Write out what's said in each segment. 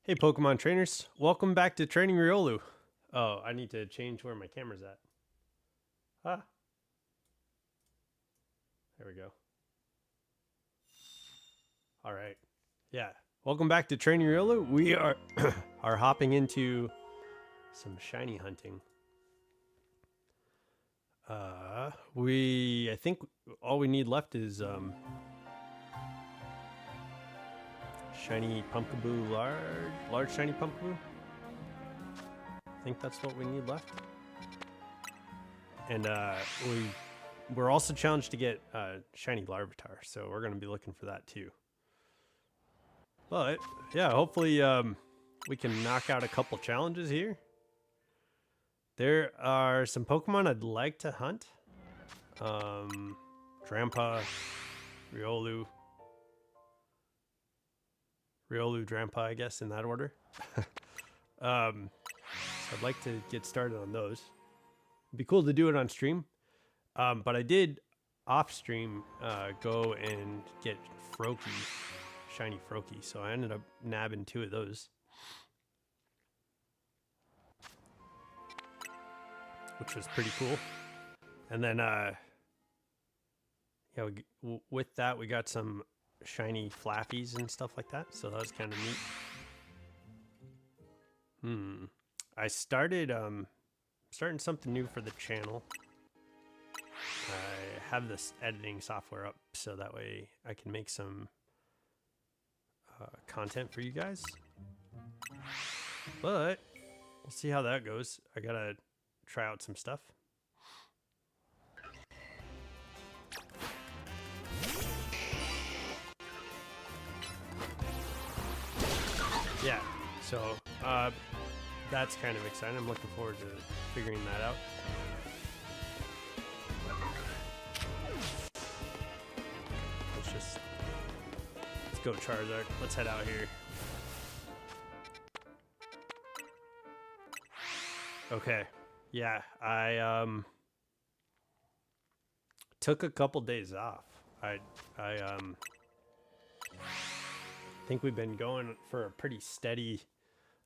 Hey Pokemon trainers, welcome back to Training Riolu. Oh, I need to change where my camera's at. Ah, there we go. All right, yeah. Welcome back to Training Riolu. We are are hopping into some shiny hunting. I think all we need left is shiny Pumpkaboo, large shiny Pumpkaboo. I think that's what we need left. And we're also challenged to get shiny larvitar, so we're going to be looking for that too. But yeah, hopefully we can knock out a couple challenges here. There are some Pokemon I'd like to hunt. Drampa, Riolu, Drampa, I guess, in that order. So I'd like to get started on those. It'd be cool to do it on stream. But I did off stream go and get shiny Froakie, so I ended up nabbing 2 of those, which was pretty cool. And then yeah, with that we got some shiny Flaffies and stuff like that, so that was kind of neat. I started starting something new for the channel. I have this editing software up so that way I can make some content for you guys, but we'll see how that goes. I gotta try out some stuff. Yeah, so that's kind of exciting. I'm looking forward to figuring that out. Let's go Charizard. Let's head out here. Okay. Yeah, I took a couple days off. I think we've been going for a pretty steady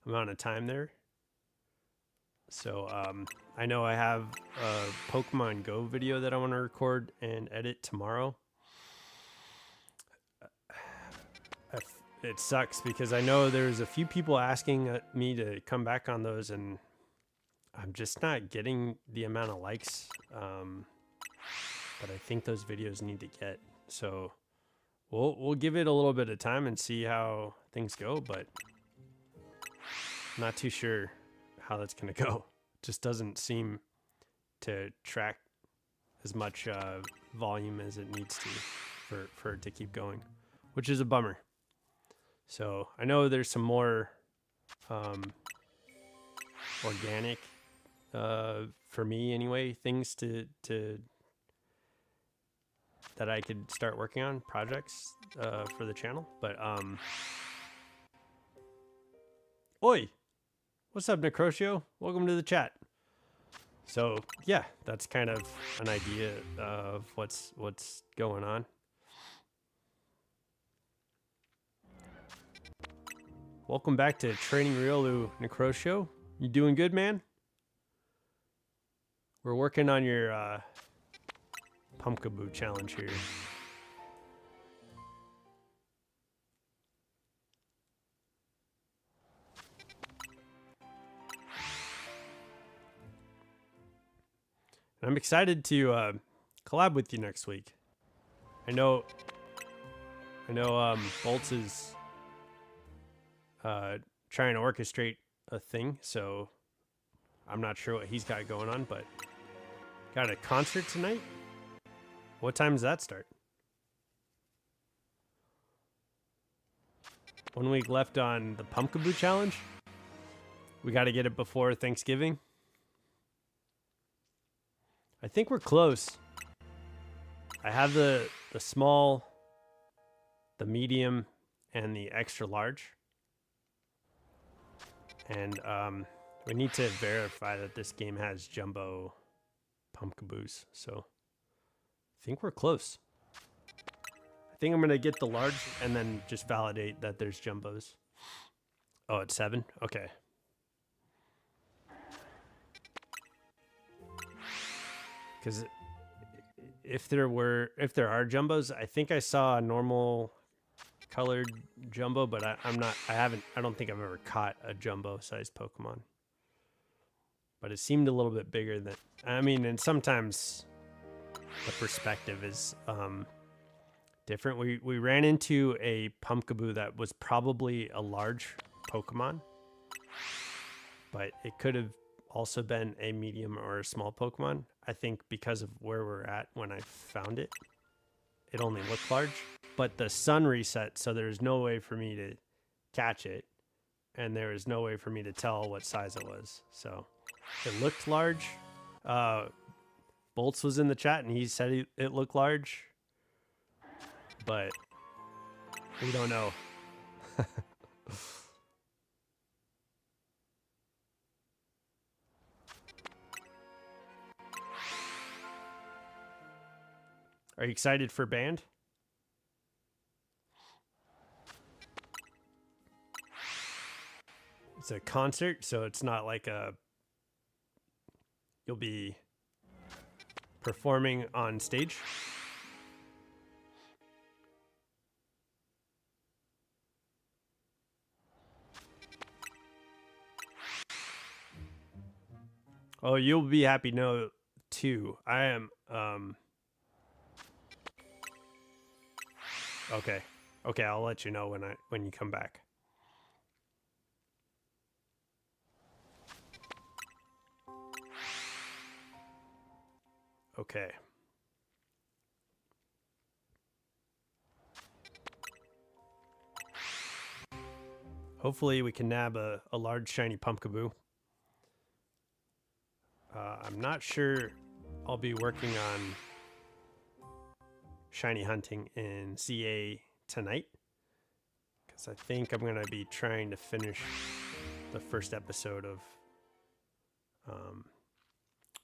amount of time there. So I know I have a Pokemon Go video that I want to record and edit tomorrow. It sucks because I know there's a few people asking me to come back on those, and I'm just not getting the amount of likes that I think those videos need to get. So we'll give it a little bit of time and see how things go, but I'm not too sure how that's gonna go. It just doesn't seem to track as much volume as it needs to for it to keep going, which is a bummer. So I know there's some more organic, for me anyway, things that I could start working on, projects for the channel. But oi, what's up, Necrotio? Welcome to the chat. So yeah, that's kind of an idea of what's going on. Welcome back to Training Riolu, Necrotio. You doing good, man? We're working on your Pumpkaboo challenge here. And I'm excited to collab with you next week. I know Bolts is trying to orchestrate a thing, so I'm not sure what he's got going on, but got a concert tonight? What time does that start? 1 week left on the Pumpkaboo challenge. We got to get it before Thanksgiving. I think we're close. I have the small, the medium, and the extra large. And we need to verify that this game has jumbo Pumpkaboos. So I think we're close. I think I'm going to get the large and then just validate that there's jumbos. Oh, it's 7? Okay. Because if there are jumbos, I think I saw a normal colored jumbo, but I don't think I've ever caught a jumbo sized Pokemon. But it seemed a little bit bigger than, I mean, and sometimes the perspective is different. We ran into a Pumpkaboo that was probably a large Pokemon, but it could have also been a medium or a small Pokemon. I think because of where we're at when I found it, it only looked large. But the sun reset, so there's no way for me to catch it, and there was no way for me to tell what size it was. So it looked large. Bolts was in the chat, and he said it looked large, but we don't know. Are you excited for band? It's a concert, so it's not like you'll be performing on stage. Oh, you'll be happy to know too. I am okay. Okay, I'll let you know when you come back. Okay. Hopefully we can nab a large shiny Pumpkaboo. I'm not sure I'll be working on shiny hunting in CA tonight, because I think I'm going to be trying to finish the first episode of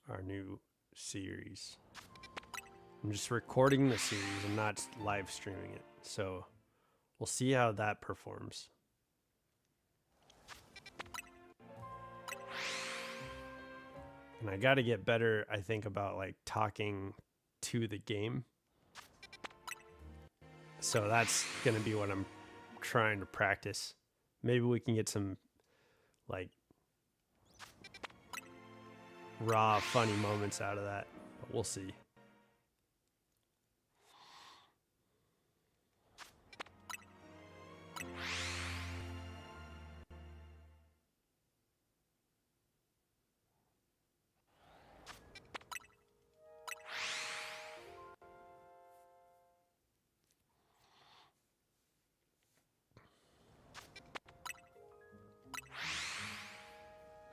our new series. I'm just recording the series and not live streaming it, so we'll see how that performs. And I got to get better, I think, about like talking to the game. So that's going to be what I'm trying to practice. Maybe we can get some like raw, funny moments out of that. But we'll see.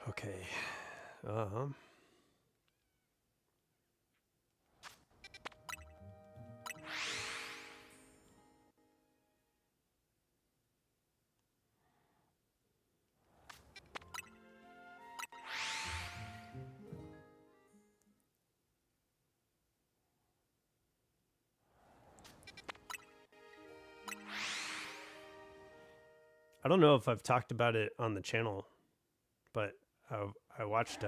Okay. I don't know if I've talked about it on the channel, but I watched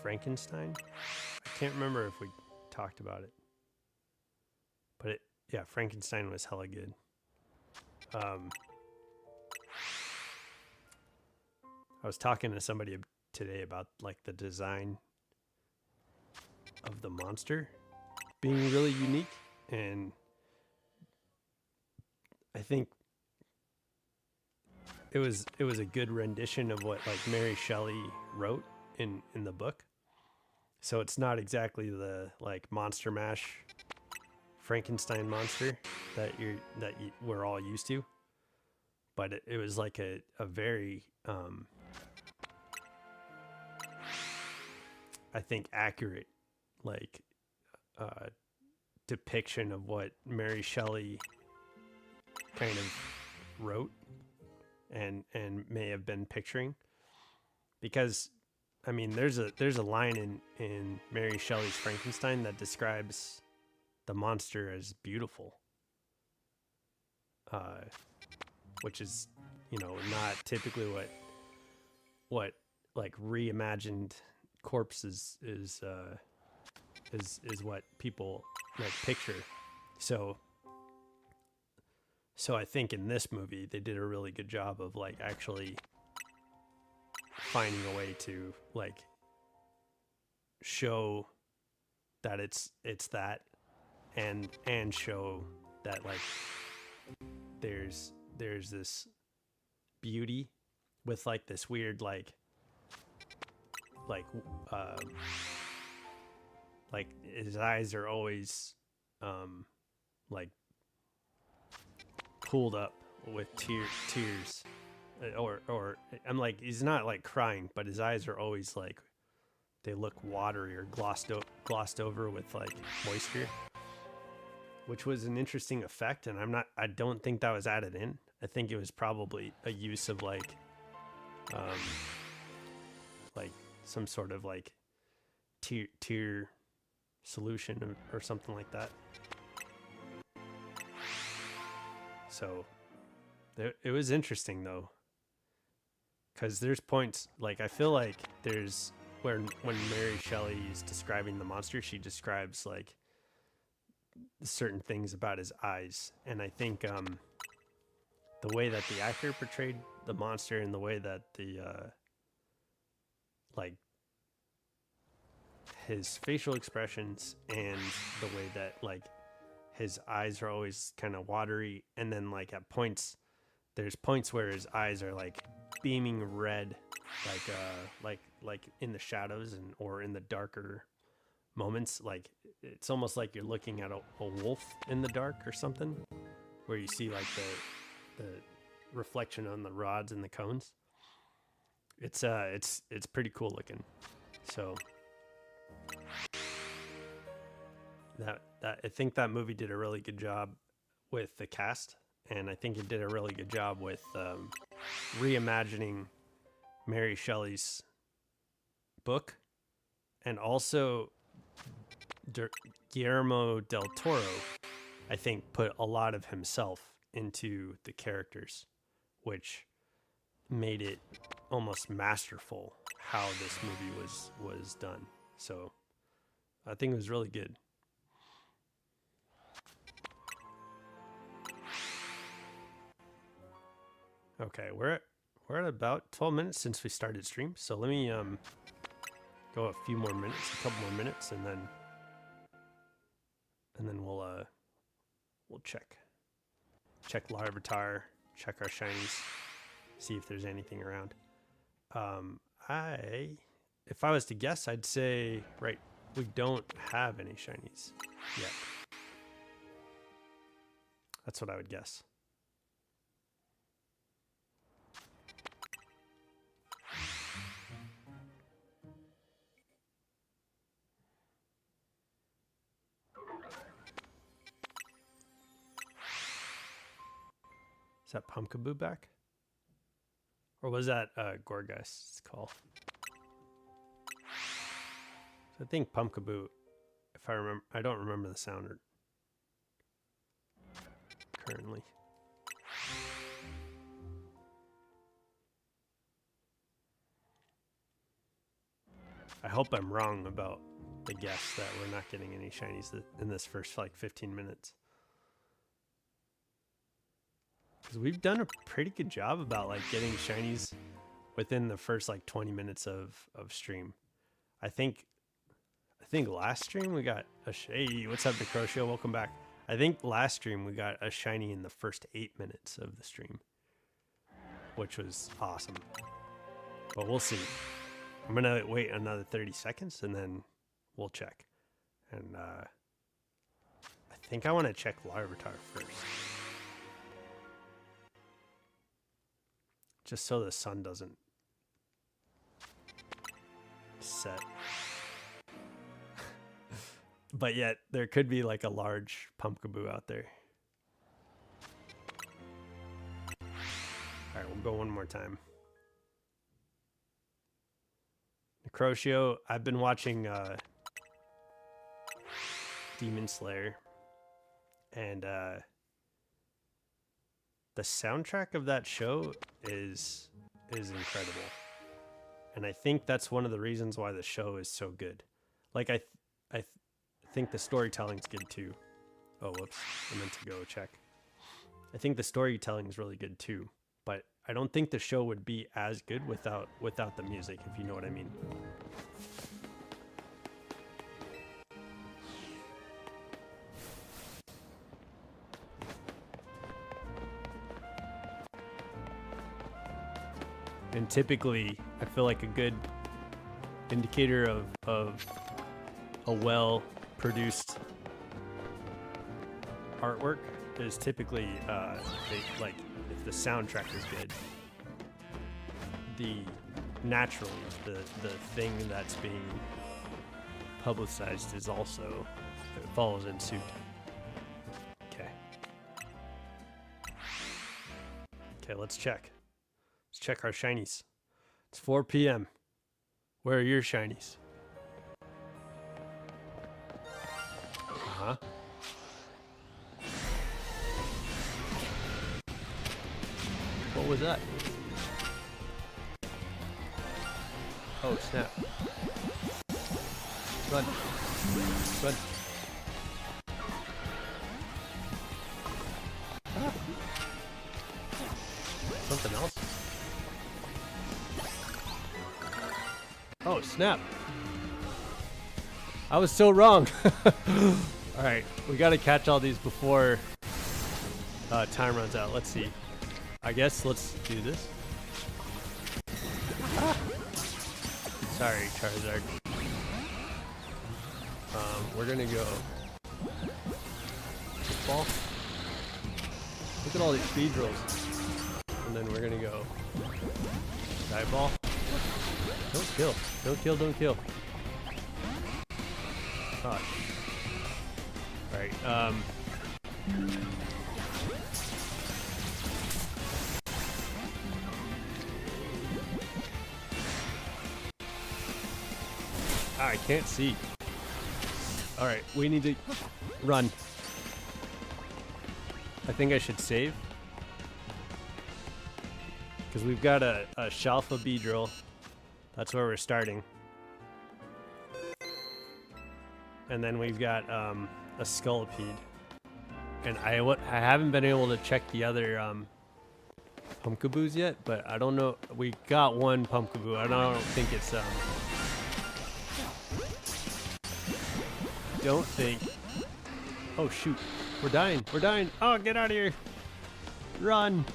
Frankenstein. I can't remember if we talked about it, but yeah, Frankenstein was hella good. I was talking to somebody today about like the design of the monster being really unique, and I think it was a good rendition of what like Mary Shelley wrote in the book. So it's not exactly the like Monster Mash Frankenstein monster that we're all used to, but it was like a very I think accurate like depiction of what Mary Shelley kind of wrote and may have been picturing, because I mean there's a line in Mary Shelley's Frankenstein that describes the monster as beautiful, which is, you know, not typically what like reimagined corpses is what people like picture. So I think in this movie they did a really good job of like actually finding a way to like show that it's that, and show that like there's this beauty with like this weird like his eyes are always like pulled up with tears, or I'm like, he's not like crying, but his eyes are always like they look watery or glossed over with like moisture, which was an interesting effect. And I don't think that was added in. I think it was probably a use of like some sort of like tear solution or something like that. So it was interesting though, because there's points like I feel like there's when Mary Shelley is describing the monster, she describes like certain things about his eyes, and I think the way that the actor portrayed the monster and the way that the like his facial expressions and the way that like his eyes are always kind of watery, and then like at points there's points where his eyes are like beaming red, like in the shadows and or in the darker moments, like it's almost like you're looking at a wolf in the dark or something, where you see like the reflection on the rods and the cones. It's pretty cool looking. So that I think that movie did a really good job with the cast, and I think it did a really good job with reimagining Mary Shelley's book, and also Guillermo del Toro, I think, put a lot of himself into the characters, which made it almost masterful how this movie was done. So I think it was really good. Okay, we're at about 12 minutes since we started stream, so let me go a few more minutes, a couple more minutes, and then we'll check larvitar, check our shinies, see if there's anything around. If I was to guess, I'd say we don't have any shinies yet. That's what I would guess. Is that Pumpkaboo back? Or was that Gorgeist's call? So I think Pumpkaboo, if I remember, I don't remember the sounder currently. I hope I'm wrong about the guess that we're not getting any shinies in this first like 15 minutes. Because we've done a pretty good job about like getting shinies within the first like 20 minutes of stream. I think last stream we got a hey, what's up, Necrotio? Welcome back. I think last stream we got a shiny in the first 8 minutes of the stream, which was awesome. But we'll see. I'm gonna wait another 30 seconds and then we'll check. And I think I want to check larvitar first, just so the sun doesn't set. But yet there could be like a large Pumpkaboo out there. All right, we'll go one more time. Necrotio, I've been watching Demon Slayer, and the soundtrack of that show is incredible. And I think that's one of the reasons why the show is so good. Like I think the storytelling's good too. Oh, whoops. I meant to go check. I think the storytelling is really good too, but I don't think the show would be as good without the music, if you know what I mean. And typically, I feel like a good indicator of a well-produced artwork is typically like if the soundtrack is good, naturally the thing that's being publicized is also, it follows in suit. Okay, let's check. Let's check our shinies. It's 4 p.m. Where are your shinies? Uh-huh. What was that? Oh, snap. Run. Run. Ah. Something else? Oh, snap. I was so wrong. Alright, we gotta catch all these before time runs out. Let's see. I guess let's do this. Ah. Sorry, Charizard. We're gonna go ball. Look at all these speed rolls. And then we're gonna go dive ball. Don't kill. Don't kill, don't kill. Gosh. Alright, I can't see. Alright, we need to run. I think I should save. Because we've got a Shalfa Beedrill. That's where we're starting. And then we've got a Scolipede. And I haven't been able to check the other Pumpkaboos yet, but I don't know. We got one Pumpkaboo. I don't think it's don't think. Oh shoot. We're dying. We're dying. Oh, get out of here. Run.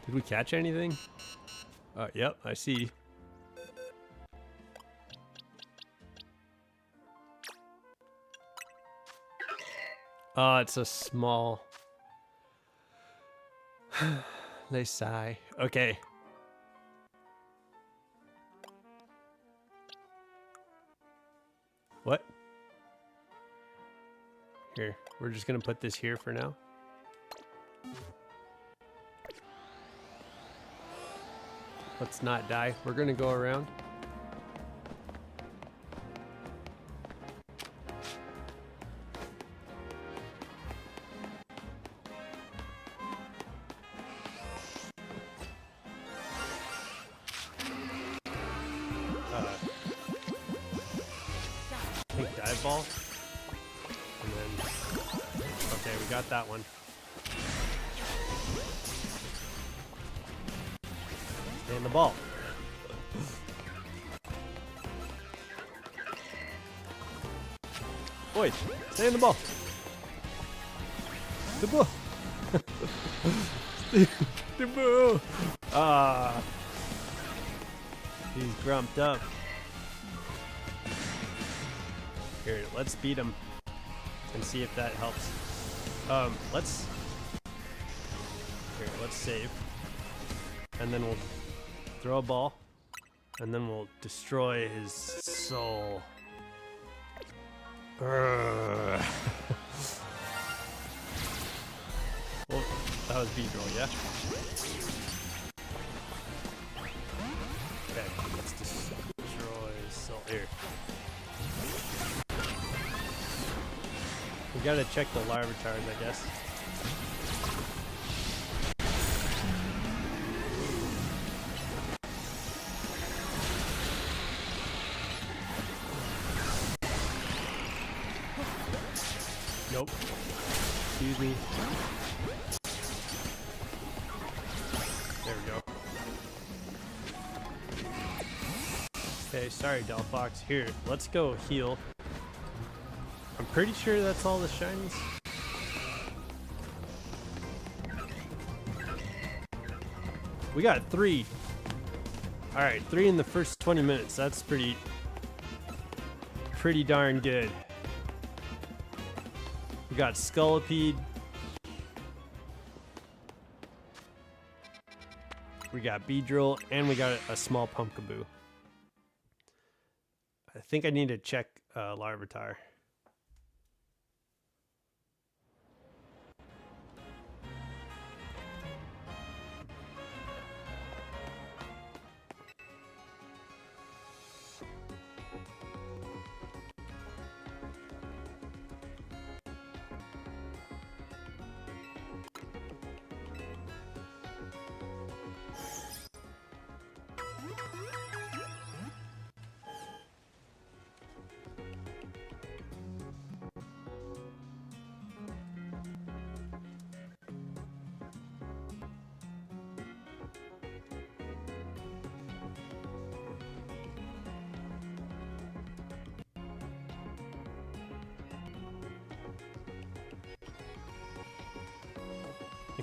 Did we catch anything? Yep, I see. Oh, it's a small. They sigh. Okay. What? Here, we're just gonna put this here for now. Let's not die. We're gonna go around. I think dive ball. And then, okay, we got that one. Stay in the ball. Boys, stay in the ball. The ball. The ball. Ah. He's grumped up. Here, let's beat him and see if that helps. Let's save. And then we'll throw a ball. And then we'll destroy his soul. Well, that was Beedrill, yeah? Okay, let's destroy his soul. Here. We gotta check the larvitars, I guess. Nope. Excuse me. There we go. Okay, sorry, Delphox. Here, let's go heal. I'm pretty sure that's all the shinies. We got 3. Alright, 3 in the first 20 minutes. That's pretty darn good. We got Scolipede. We got Beedrill, and we got a small Pumpkaboo. I think I need to check Larvitar.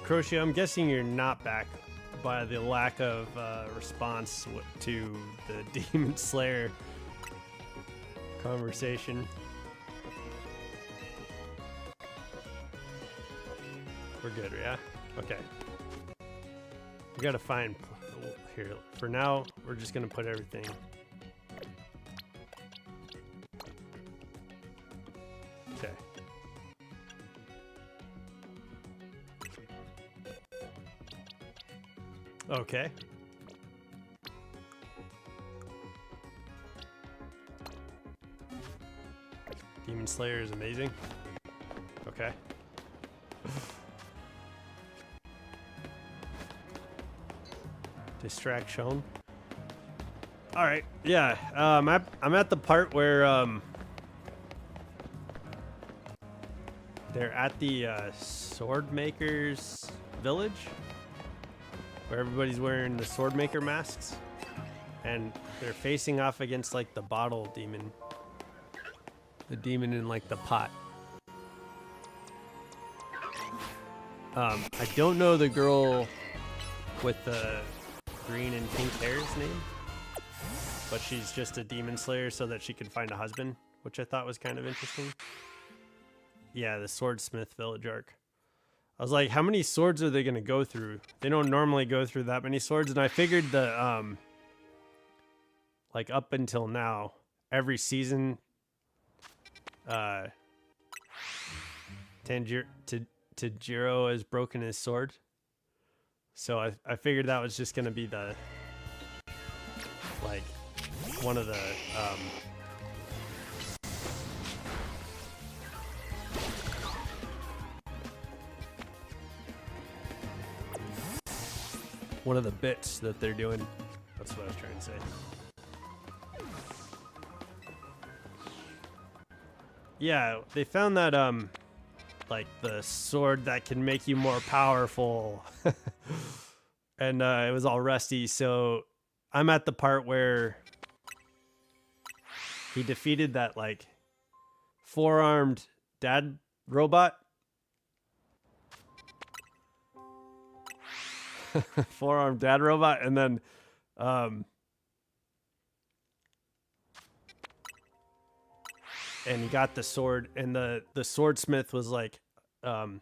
Crochet, I'm guessing you're not back by the lack of response to the Demon Slayer conversation. We're good, yeah? Okay. We gotta find... Here, for now, we're just gonna put everything... Okay. Okay. Demon Slayer is amazing. Okay. Distraction. All right. Yeah. I'm at the part where they're at the sword maker's village, where everybody's wearing the sword maker masks, and they're facing off against like the bottle demon, the demon in like the pot. I don't know the girl with the green and pink hair's name, but she's just a demon slayer so that she can find a husband, which I thought was kind of interesting. Yeah, the swordsmith village arc. I was like, how many swords are they going to go through? They don't normally go through that many swords. And I figured the, like up until now, every season, Tanjiro has broken his sword. So I figured that was just going to be the, like, one of the, one of the bits that they're doing. That's what I was trying to say. Yeah, they found that like the sword that can make you more powerful. And it was all rusty, so I'm at the part where he defeated that like 4-armed dad robot. 4-armed dad robot, and then and he got the sword, and the swordsmith was like the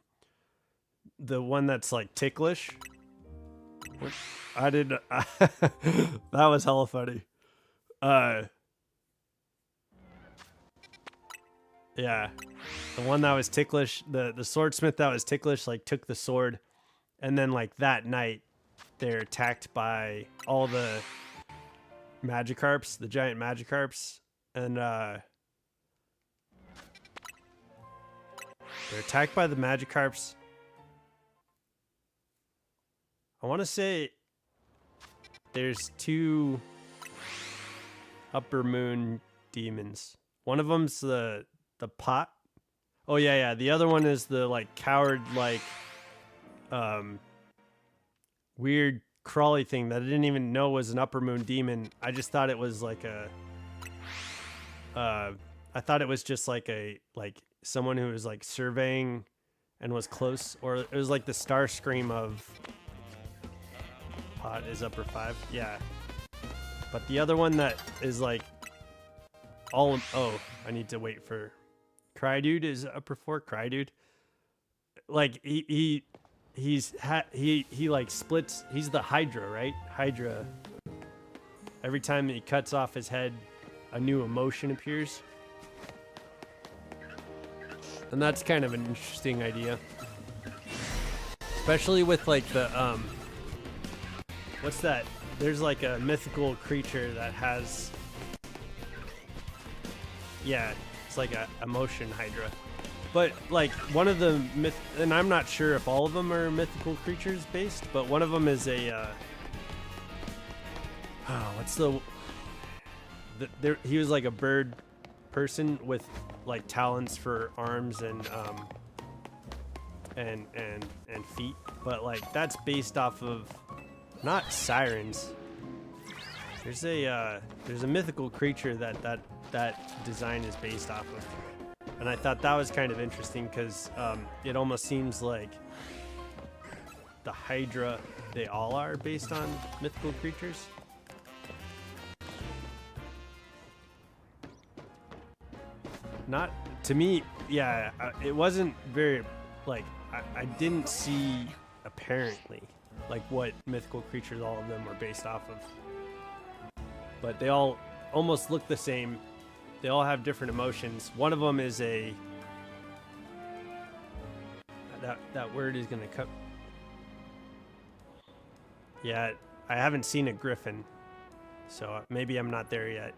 one that's like ticklish. I didn't that was hella funny. Yeah, the one that was ticklish, the swordsmith that was ticklish like took the sword. And then, like, that night, they're attacked by all the Magikarps, the giant Magikarps. And, They're attacked by the Magikarps. I want to say there's 2 upper moon demons. One of them's the pot. Oh yeah. The other one is the like coward like weird crawly thing that I didn't even know was an upper moon demon. I just thought it was like a I thought it was just like a someone who was like surveying and was close, or it was like the star scream of pot is upper 5. Yeah. But the other one that is like all oh, I need to wait for Crydude is upper 4. Crydude. Like he like splits. He's the Hydra, right? Hydra. Every time he cuts off his head, a new emotion appears. And that's kind of an interesting idea. Especially with like the what's that? There's like a mythical creature that has, yeah, it's like a emotion Hydra. But like one of the and I'm not sure if all of them are mythical creatures based, but one of them is a what's he was like a bird person with like talons for arms and feet, but like that's based off of not sirens. There's a mythical creature that design is based off of. And I thought that was kind of interesting because it almost seems like the Hydra, they all are based on mythical creatures. Not to me, yeah, it wasn't very, like, I didn't see apparently like what mythical creatures all of them were based off of. But they all almost look the same. They all have different emotions. One of them is a... That word is gonna cut... Yeah, I haven't seen a griffin, so maybe I'm not there yet.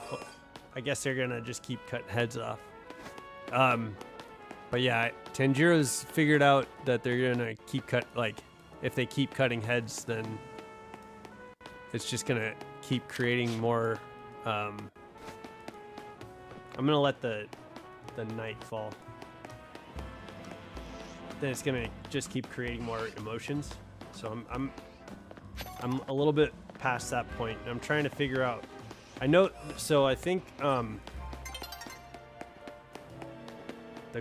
Well, I guess they're gonna just keep cutting heads off. But yeah, Tanjiro's figured out that they're gonna keep if they keep cutting heads, then it's just gonna keep creating more, I'm gonna let the night fall. Then it's gonna just keep creating more emotions. So I'm a little bit past that point. I'm trying to figure out. I know. So I think the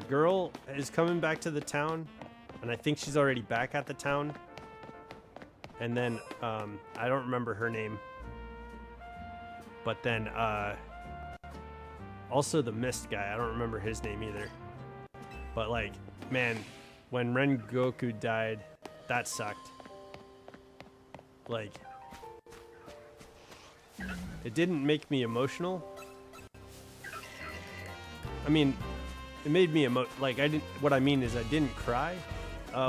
girl is coming back to the town, and I think she's already back at the town. And then I don't remember her name. But then also the Mist guy, I don't remember his name either. But like, man, when Rengoku died, that sucked. Like, it didn't make me emotional. I mean, it made me like I didn't. What I mean is, I didn't cry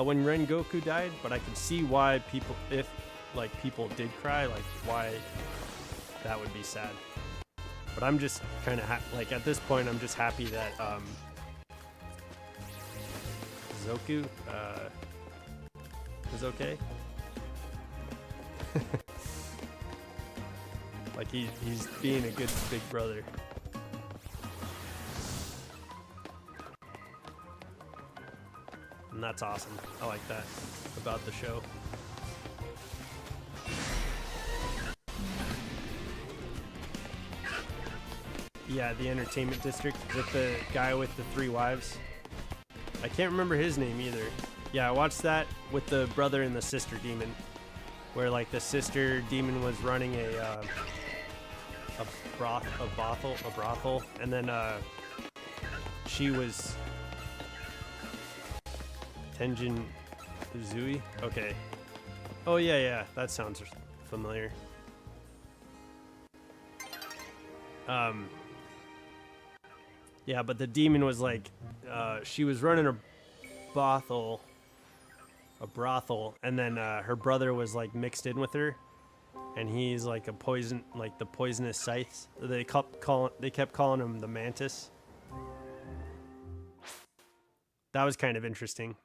when Rengoku died, but I could see why people, if like people did cry, like why that would be sad. But I'm just kind of like at this point, I'm just happy that Zoku is okay. Like he's being a good big brother. And that's awesome. I like that about the show. Yeah, the entertainment district with the guy with the 3 wives. I can't remember his name either. Yeah, I watched that with the brother and the sister demon, where like the sister demon was running a brothel, and then she was Tenjin Uzui. Okay. Oh yeah, that sounds familiar. Yeah, but the demon was like, she was running a brothel, and then her brother was like mixed in with her, and he's like a poison, like the poisonous scythes. They kept calling him the Mantis. that was kind of interesting.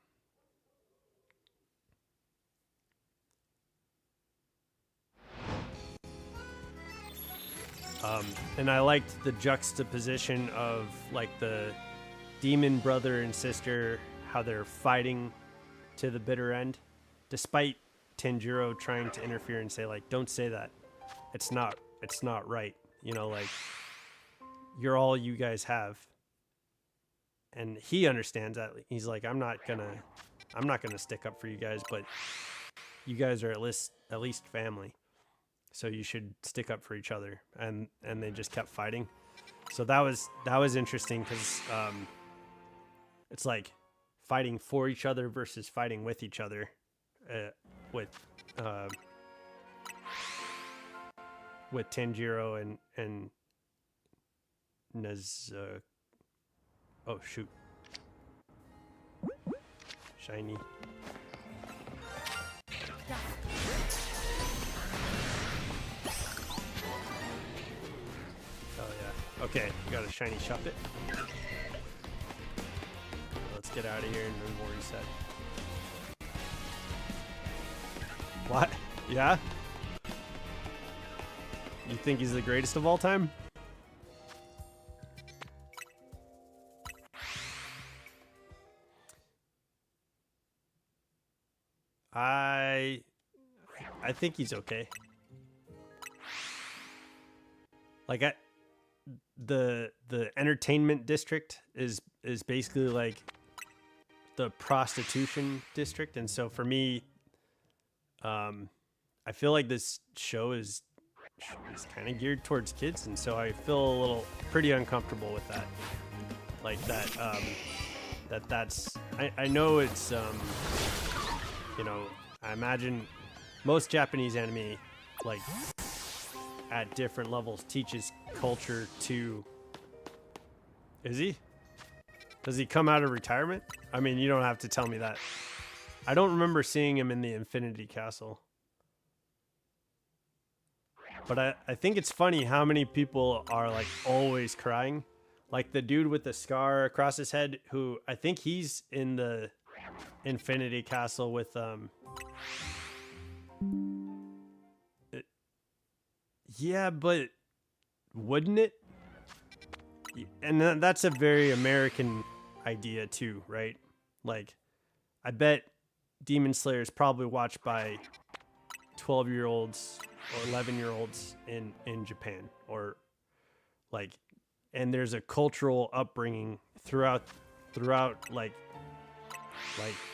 And I liked the juxtaposition of like the demon brother and sister, how they're fighting to the bitter end, despite Tanjiro trying to interfere and say like, "Don't say that. It's not right." You know, like you're all you guys have, and he understands that. He's like, I'm not gonna stick up for you guys, but you guys are at least family, so you should stick up for each other. And they just kept fighting. So that was interesting because it's like fighting for each other versus fighting with each other, with Tanjiro and Nez. Oh shoot! Shiny. Oh yeah. Okay, we got a shiny Shuppet. Let's get out of here and then we'll reset. What? Yeah? You think he's the greatest of all time? I think he's okay. Like the entertainment district is basically like the prostitution district, and so for me, I feel like this show is kind of geared towards kids, and so I feel a little pretty uncomfortable with that. Like that that's I know it's you know, I imagine most Japanese anime, like, at different levels, teaches culture to... Is he? Does he come out of retirement? I mean, you don't have to tell me that. I don't remember seeing him in the Infinity Castle. But I think it's funny how many people are, like, always crying. Like, the dude with the scar across his head, who I think he's in the Infinity Castle with yeah, but wouldn't it? And that's a very American idea too, right? Like, I bet Demon Slayer is probably watched by 12-year-olds or 11-year-olds in Japan, or like, and there's a cultural upbringing throughout like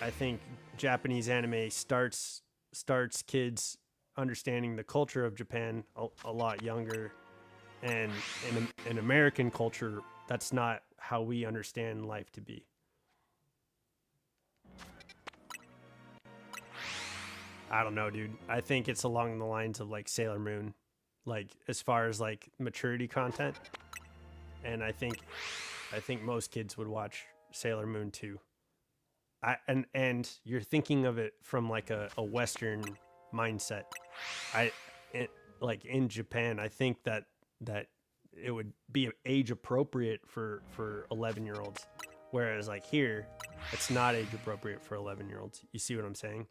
I think Japanese anime starts kids understanding the culture of Japan a lot younger, and in American culture, that's not how we understand life to be. I don't know, dude. I think it's along the lines of like Sailor Moon, like as far as like maturity content, and I think most kids would watch Sailor Moon too. And you're thinking of it from like a Western mindset. Like in Japan, I think that it would be age appropriate for 11-year-olds, whereas like here, it's not age appropriate for 11-year-olds. You see what I'm saying?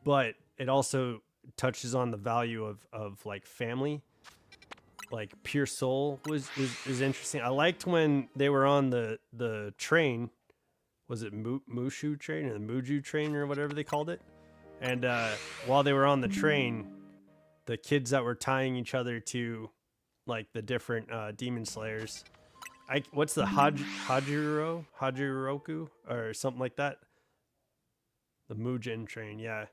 But it also touches on the value of like family. Like Pure Soul is interesting. I liked when they were on the train. Was it Mushu train or the Muju train or whatever they called it? And while they were on the train, the kids that were tying each other to like the different demon slayers. What's the Hajiroku or something like that? The Mujin train, yeah.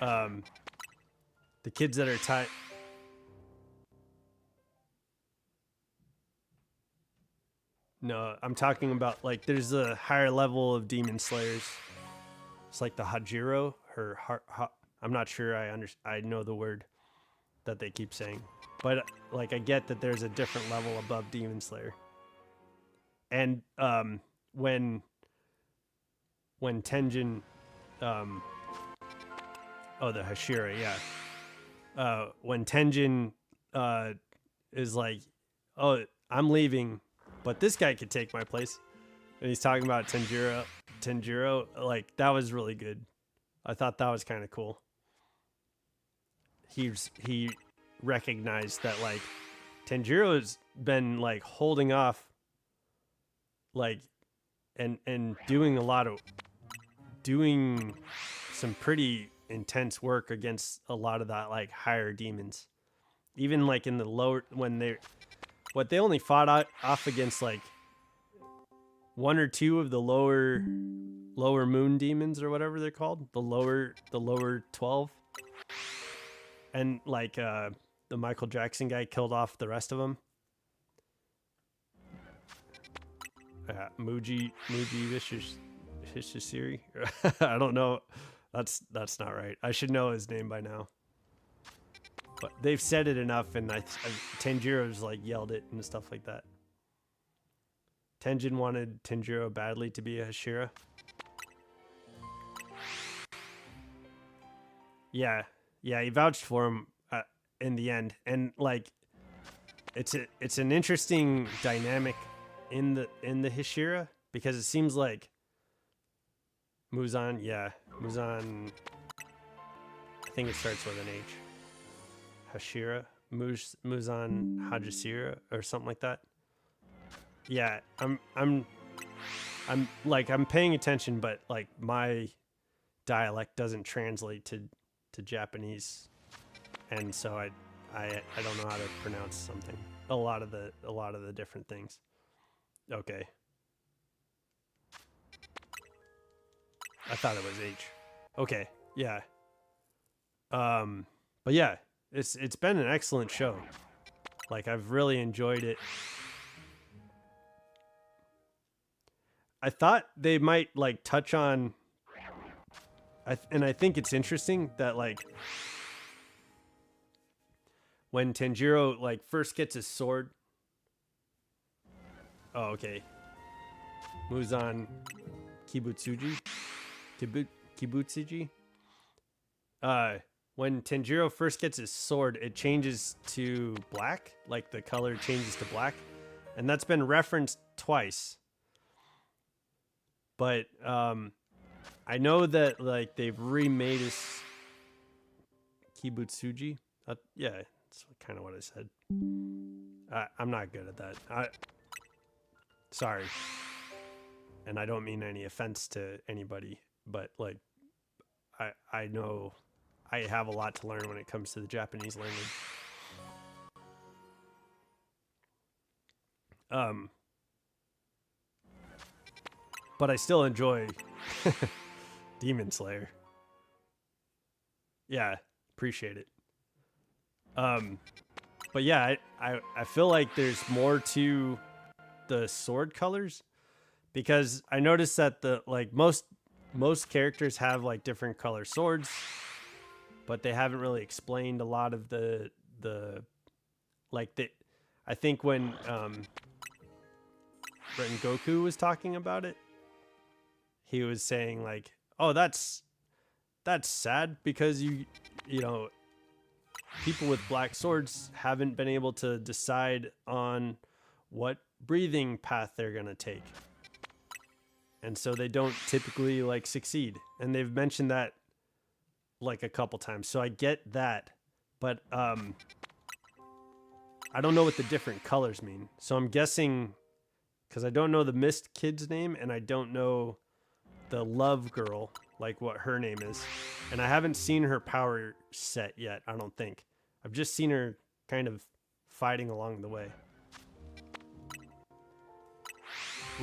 The kids that are tied. No, I'm talking about like there's a higher level of demon slayers. It's like the Hajiro or I'm not sure I know the word that they keep saying, but like I get that there's a different level above demon slayer. And when Tenjin the Hashira, yeah. When Tenjin uh, is like, "Oh, I'm leaving, but this guy could take my place." And he's talking about Tenjiro. Tenjiro, like that was really good. I thought that was kind of cool. He recognized that like Tenjiro's been like holding off, like, and doing some pretty intense work against a lot of that like higher demons. Even like in the lower when they only fought off against like one or two of the lower moon demons or whatever they're called, the lower 12, and like the Michael Jackson guy killed off the rest of them. Muji Hishishiri. I don't know. That's not right. I should know his name by now. But they've said it enough, and Tenjiro's like yelled it and stuff like that. Tenjin wanted Tenjiro badly to be a Hashira. Yeah, he vouched for him in the end, and like, it's an interesting dynamic in the Hashira, because it seems like Muzan, I think it starts with an H. Hashira, Muzan Hajisira or something like that. Yeah, I'm paying attention, but like my dialect doesn't translate to Japanese, and so I don't know how to pronounce something. A lot of the different things. Okay. I thought it was H. Okay, yeah. But yeah, it's been an excellent show. Like, I've really enjoyed it. I thought they might like touch on, and I think it's interesting that like when Tenjiro like first gets his sword. Oh, okay. Muzan Kibutsuji. Kibutsuji. When Tenjiro first gets his sword, it changes to black. Like the color changes to black, and that's been referenced twice. But I know that like they've remade his Kibutsuji. Yeah, that's kind of what I said. I'm not good at that. Sorry. And I don't mean any offense to anybody, but like I know I have a lot to learn when it comes to the Japanese language. But I still enjoy Demon Slayer. Yeah, appreciate it. But yeah, I feel like there's more to the sword colors, because I noticed that the like most characters have like different color swords, but they haven't really explained a lot of the like the. I think when Rengoku was talking about it, he was saying like, "Oh, that's sad because you know, people with black swords haven't been able to decide on what breathing path they're going to take. And so they don't typically like succeed." And they've mentioned that like a couple times. So I get that, but I don't know what the different colors mean. So I'm guessing, because I don't know the Mist kid's name, and I don't know the Love girl, like what her name is. And I haven't seen her power set yet, I don't think. I've just seen her kind of fighting along the way.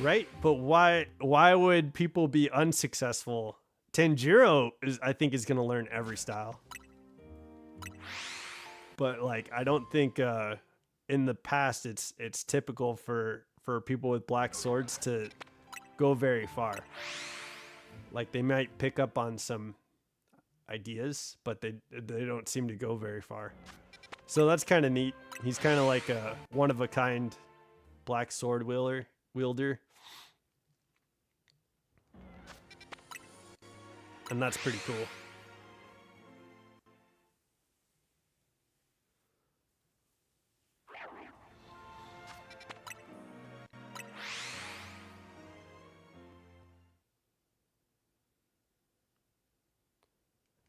Right? But why would people be unsuccessful? Tenjiro I think is going to learn every style. But like I don't think in the past it's typical for people with black swords to go very far. Like they might pick up on some ideas, but they don't seem to go very far. So that's kind of neat. He's kind of like a one of a kind black sword wielder. And that's pretty cool.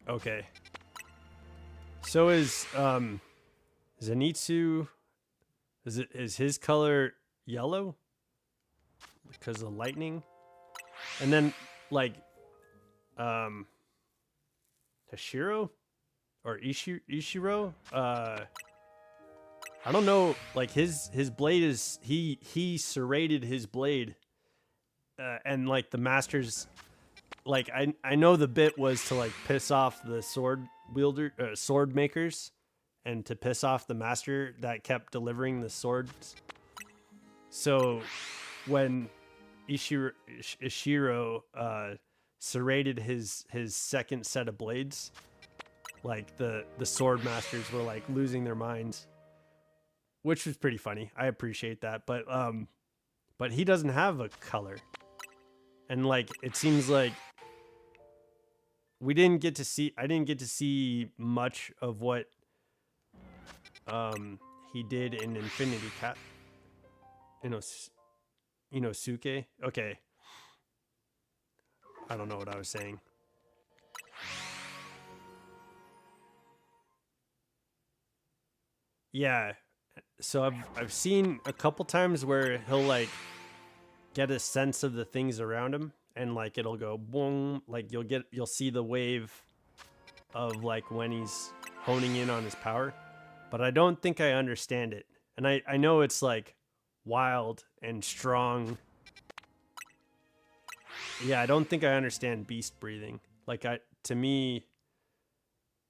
Okay. So is Zenitsu, is his color yellow because of lightning? And then like Hashiro or Ishiro, I don't know, like his blade is he serrated his blade, and like the masters, like I know the bit was to like piss off the sword makers, and to piss off the master that kept delivering the swords. So when Ishiro serrated his second set of blades, like the sword masters were like losing their minds, which was pretty funny. I appreciate that, but he doesn't have a color, and like it seems like we didn't get to see. I didn't get to see much of what he did in Infinity Cat. Inosuke. Okay, I don't know what I was saying. Yeah, so I've seen a couple times where he'll like get a sense of the things around him, and like it'll go boom, like you'll see the wave of like when he's honing in on his power, but I don't think I understand it. And I know it's like wild and strong. Yeah, I don't think I understand beast breathing. Like to me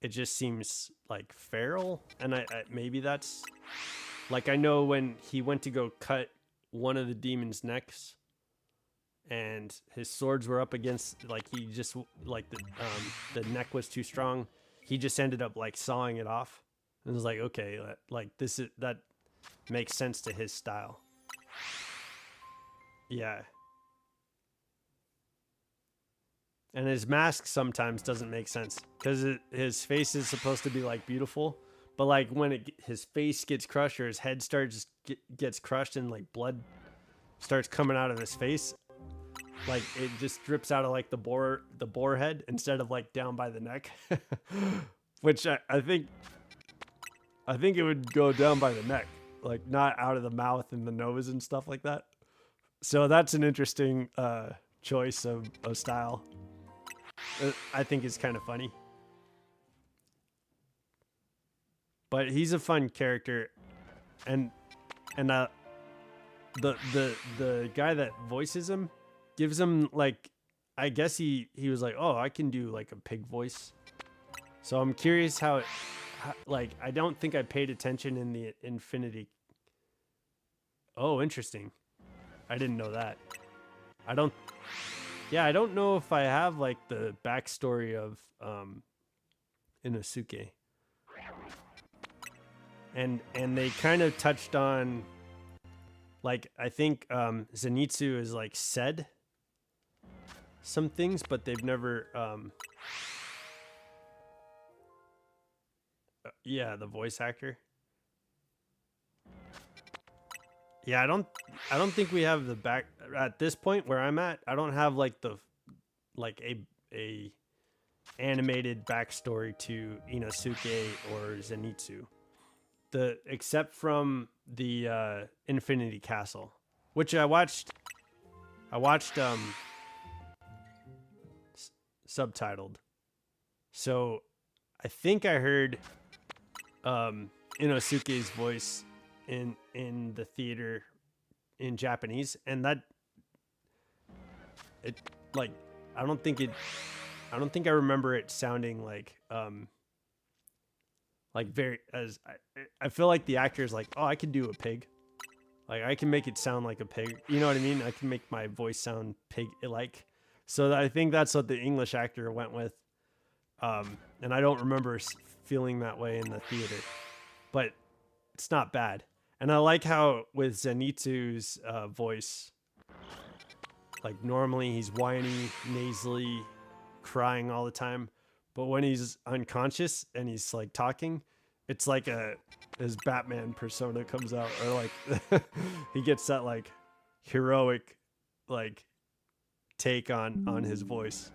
it just seems like feral, and I maybe that's like, I know when he went to go cut one of the demon's necks and his swords were up against, like he just like the neck was too strong, he just ended up like sawing it off, and it was like, okay, like that makes sense to his style. Yeah. And his mask sometimes doesn't make sense because his face is supposed to be like beautiful, but like when his face gets crushed or his head gets crushed and like blood starts coming out of his face, like it just drips out of like the boar head instead of like down by the neck, which I think it would go down by the neck, like not out of the mouth and the nose and stuff like that. So that's an interesting choice of style. I think it's kind of funny, but he's a fun character, and the guy that voices him gives him like, I guess he was like, oh, I can do like a pig voice. So I'm curious how like I don't think I paid attention in the Infinity. Oh, interesting. I didn't know that. I don't know if I have like the backstory of Inosuke. And they kind of touched on, like, I think Zenitsu is like said some things, but they've never yeah, the voice actor. Yeah, I don't think we have the back at this point where I'm at. I don't have like a animated backstory to Inosuke or Zenitsu. Except from the Infinity Castle, which I watched subtitled. So I think I heard Inosuke's voice in the theater in Japanese, and that it like I don't think I remember it sounding like very, as I feel like the actor is like, oh, I can do a pig, like I can make it sound like a pig, you know what I mean? I can make my voice sound pig like. So I think that's what the English actor went with, and I don't remember feeling that way in the theater, but it's not bad. And I like how with Zenitsu's voice, like normally he's whiny, nasally, crying all the time, but when he's unconscious and he's like talking, it's like his Batman persona comes out, or like he gets that like heroic like take on his voice.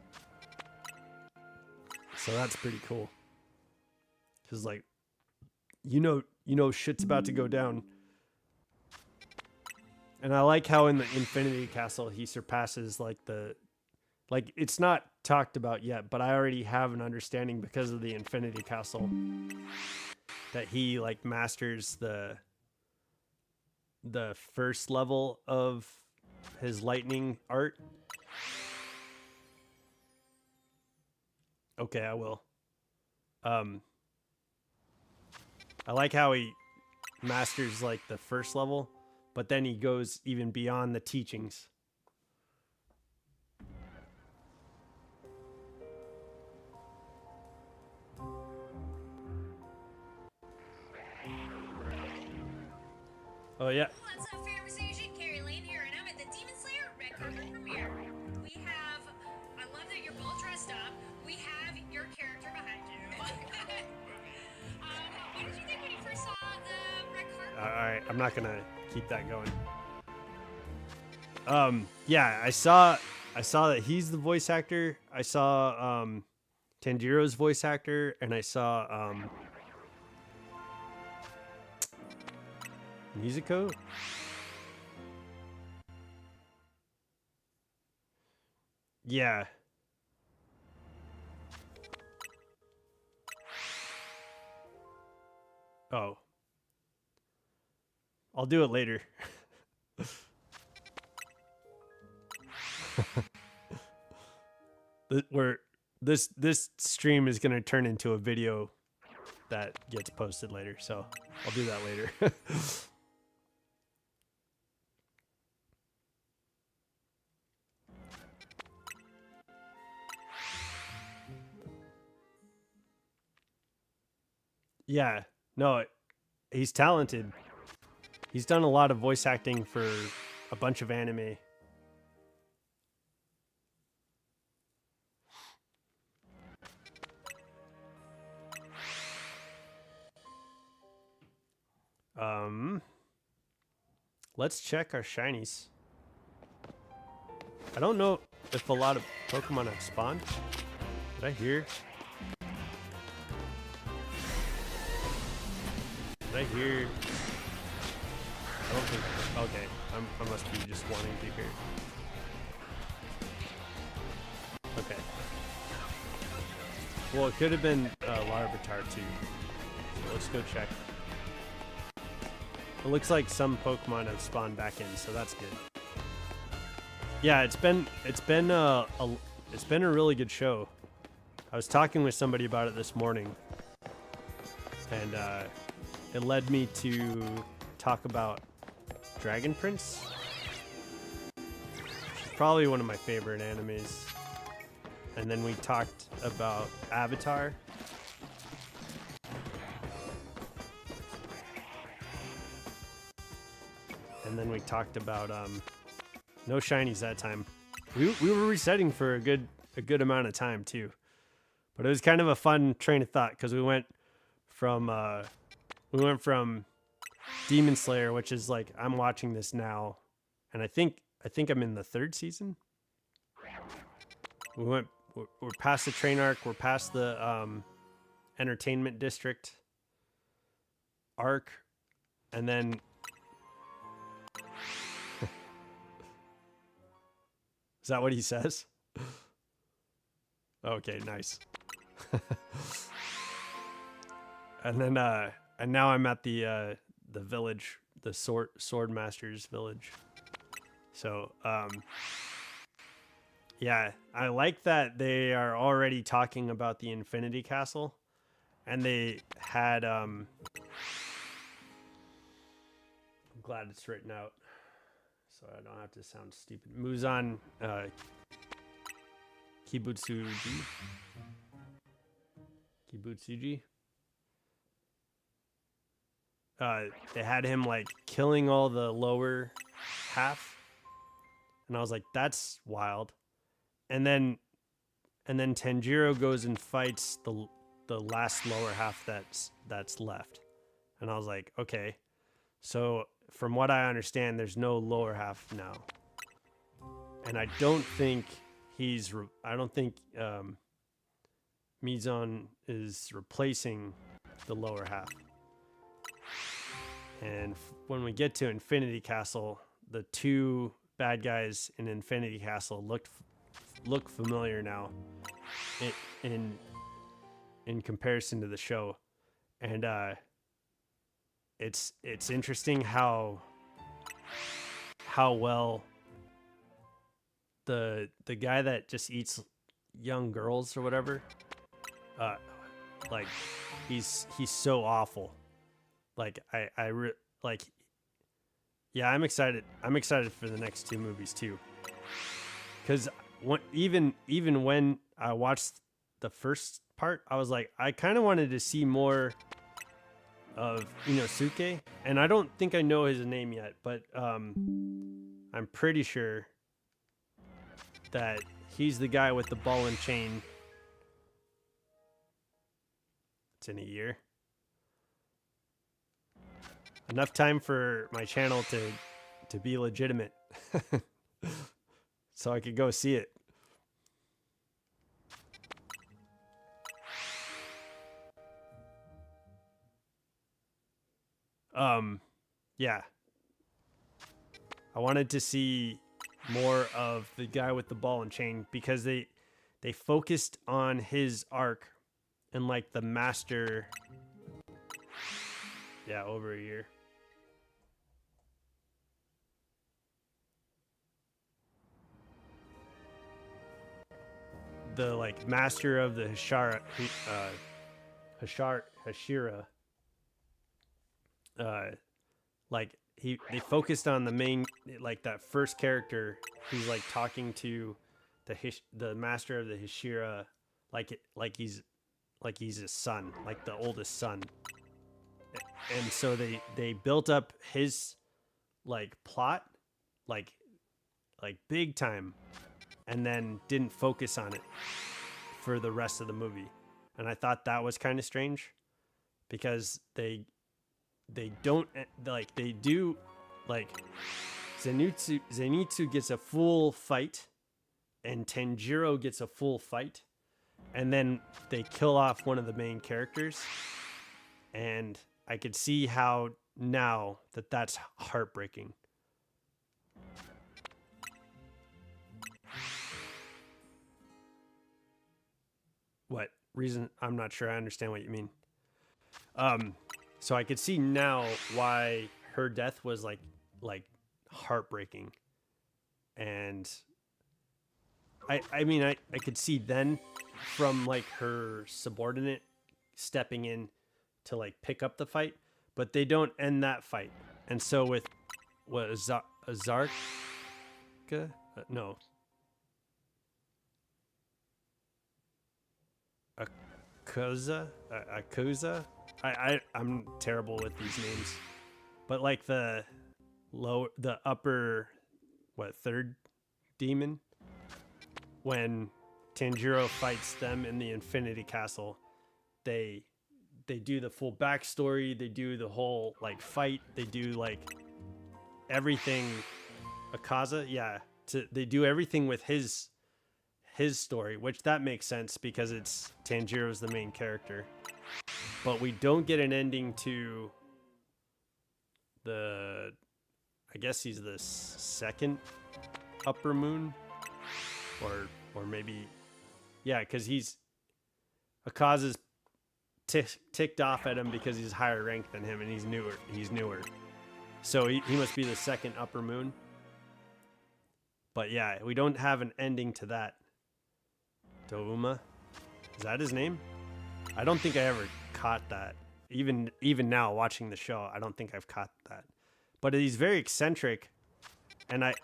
So that's pretty cool. Cause like, you know, shit's about to go down. And I like how in the Infinity Castle he surpasses like it's not talked about yet, but I already have an understanding because of the Infinity Castle that he like masters the first level of his lightning art. Okay, I will. I like how he masters like the first level, but then he goes even beyond the teachings. Oh yeah. What's up, Conversation? Carrie Lane here, and I'm at the Demon Slayer Red Carpet premiere. We have, I love that you're both dressed up. We have your character behind you. What did you think when you first saw the red carpet? All right, I'm not gonna keep that going. Yeah, I saw that he's the voice actor. I saw Tanjiro's voice actor, and I saw Musico. Yeah. Oh. I'll do it later. This stream is gonna turn into a video that gets posted later, so I'll do that later. Yeah, no, he's talented. He's done a lot of voice acting for a bunch of anime. Let's check our shinies. I don't know if a lot of Pokemon have spawned. Did I hear? Did I hear? I don't think. Okay, I must be just wanting to hear. Okay. Well, it could have been larvitar too. So let's go check. It looks like some Pokemon have spawned back in, so that's good. Yeah, it's been a really good show. I was talking with somebody about it this morning, and it led me to talk about Dragon Prince. It's probably one of my favorite animes. And then we talked about Avatar. And then we talked about no shinies that time. We were resetting for a good amount of time too. But it was kind of a fun train of thought because we went from Demon Slayer, which is like I'm watching this now, and I think I'm in the 3rd season. We're past the train arc. We're past the entertainment district arc, and then is that what he says? Okay, nice. And then and now I'm at the village, the sword master's village. So yeah, I like that they are already talking about the Infinity Castle, and they had I'm glad it's written out so I don't have to sound stupid. Muzan Kibutsuji. They had him like killing all the lower half, and I was like, that's wild. And then Tanjiro goes and fights the last lower half that's left, and I was like, okay, so from what I understand, there's no lower half now, and I don't think Mizon is replacing the lower half. And when we get to Infinity Castle, the two bad guys in Infinity Castle look familiar now in comparison to the show. And it's interesting how well the guy that just eats young girls or whatever, like he's so awful. Like yeah, I'm excited for the next two movies too, because even when I watched the first part, I was like, I kind of wanted to see more of Inosuke, and I don't think I know his name yet, but I'm pretty sure that he's the guy with the ball and chain. It's in a year. Enough time for my channel to be legitimate. So I could go see it. Yeah. I wanted to see more of the guy with the ball and chain, because they focused on his arc and like the master. Yeah, over a year. The like master of the Hashira, like they focused on the main, like that first character who's like talking to the master of the Hashira, like he's his son, like the oldest son. And so they built up his like plot like big time, and then didn't focus on it for the rest of the movie. And I thought that was kind of strange, because they don't, like, they do, like, Zenitsu gets a full fight and Tanjiro gets a full fight, and then they kill off one of the main characters. And I could see how now that's heartbreaking. What reason? I'm not sure I understand what you mean. So I could see now why her death was like heartbreaking. And I mean, I could see then from like her subordinate stepping in to like pick up the fight, but they don't end that fight. And so with Azarka? No. Akuza? I'm terrible with these names. But like the upper, third demon? When Tanjiro fights them in the Infinity Castle, they do the full backstory, they do the whole like fight, they do like everything. Akaza, yeah. They do everything with his story, which that makes sense because it's Tanjiro's the main character. But we don't get an ending to I guess he's the second upper moon, or maybe, yeah, because Akaza's ticked off at him because he's higher ranked than him and he's newer. So he must be the second upper moon. But yeah, we don't have an ending to that. Touma, is that his name? I don't think I ever caught that. Even now watching the show, I don't think I've caught that. But he's very eccentric, and I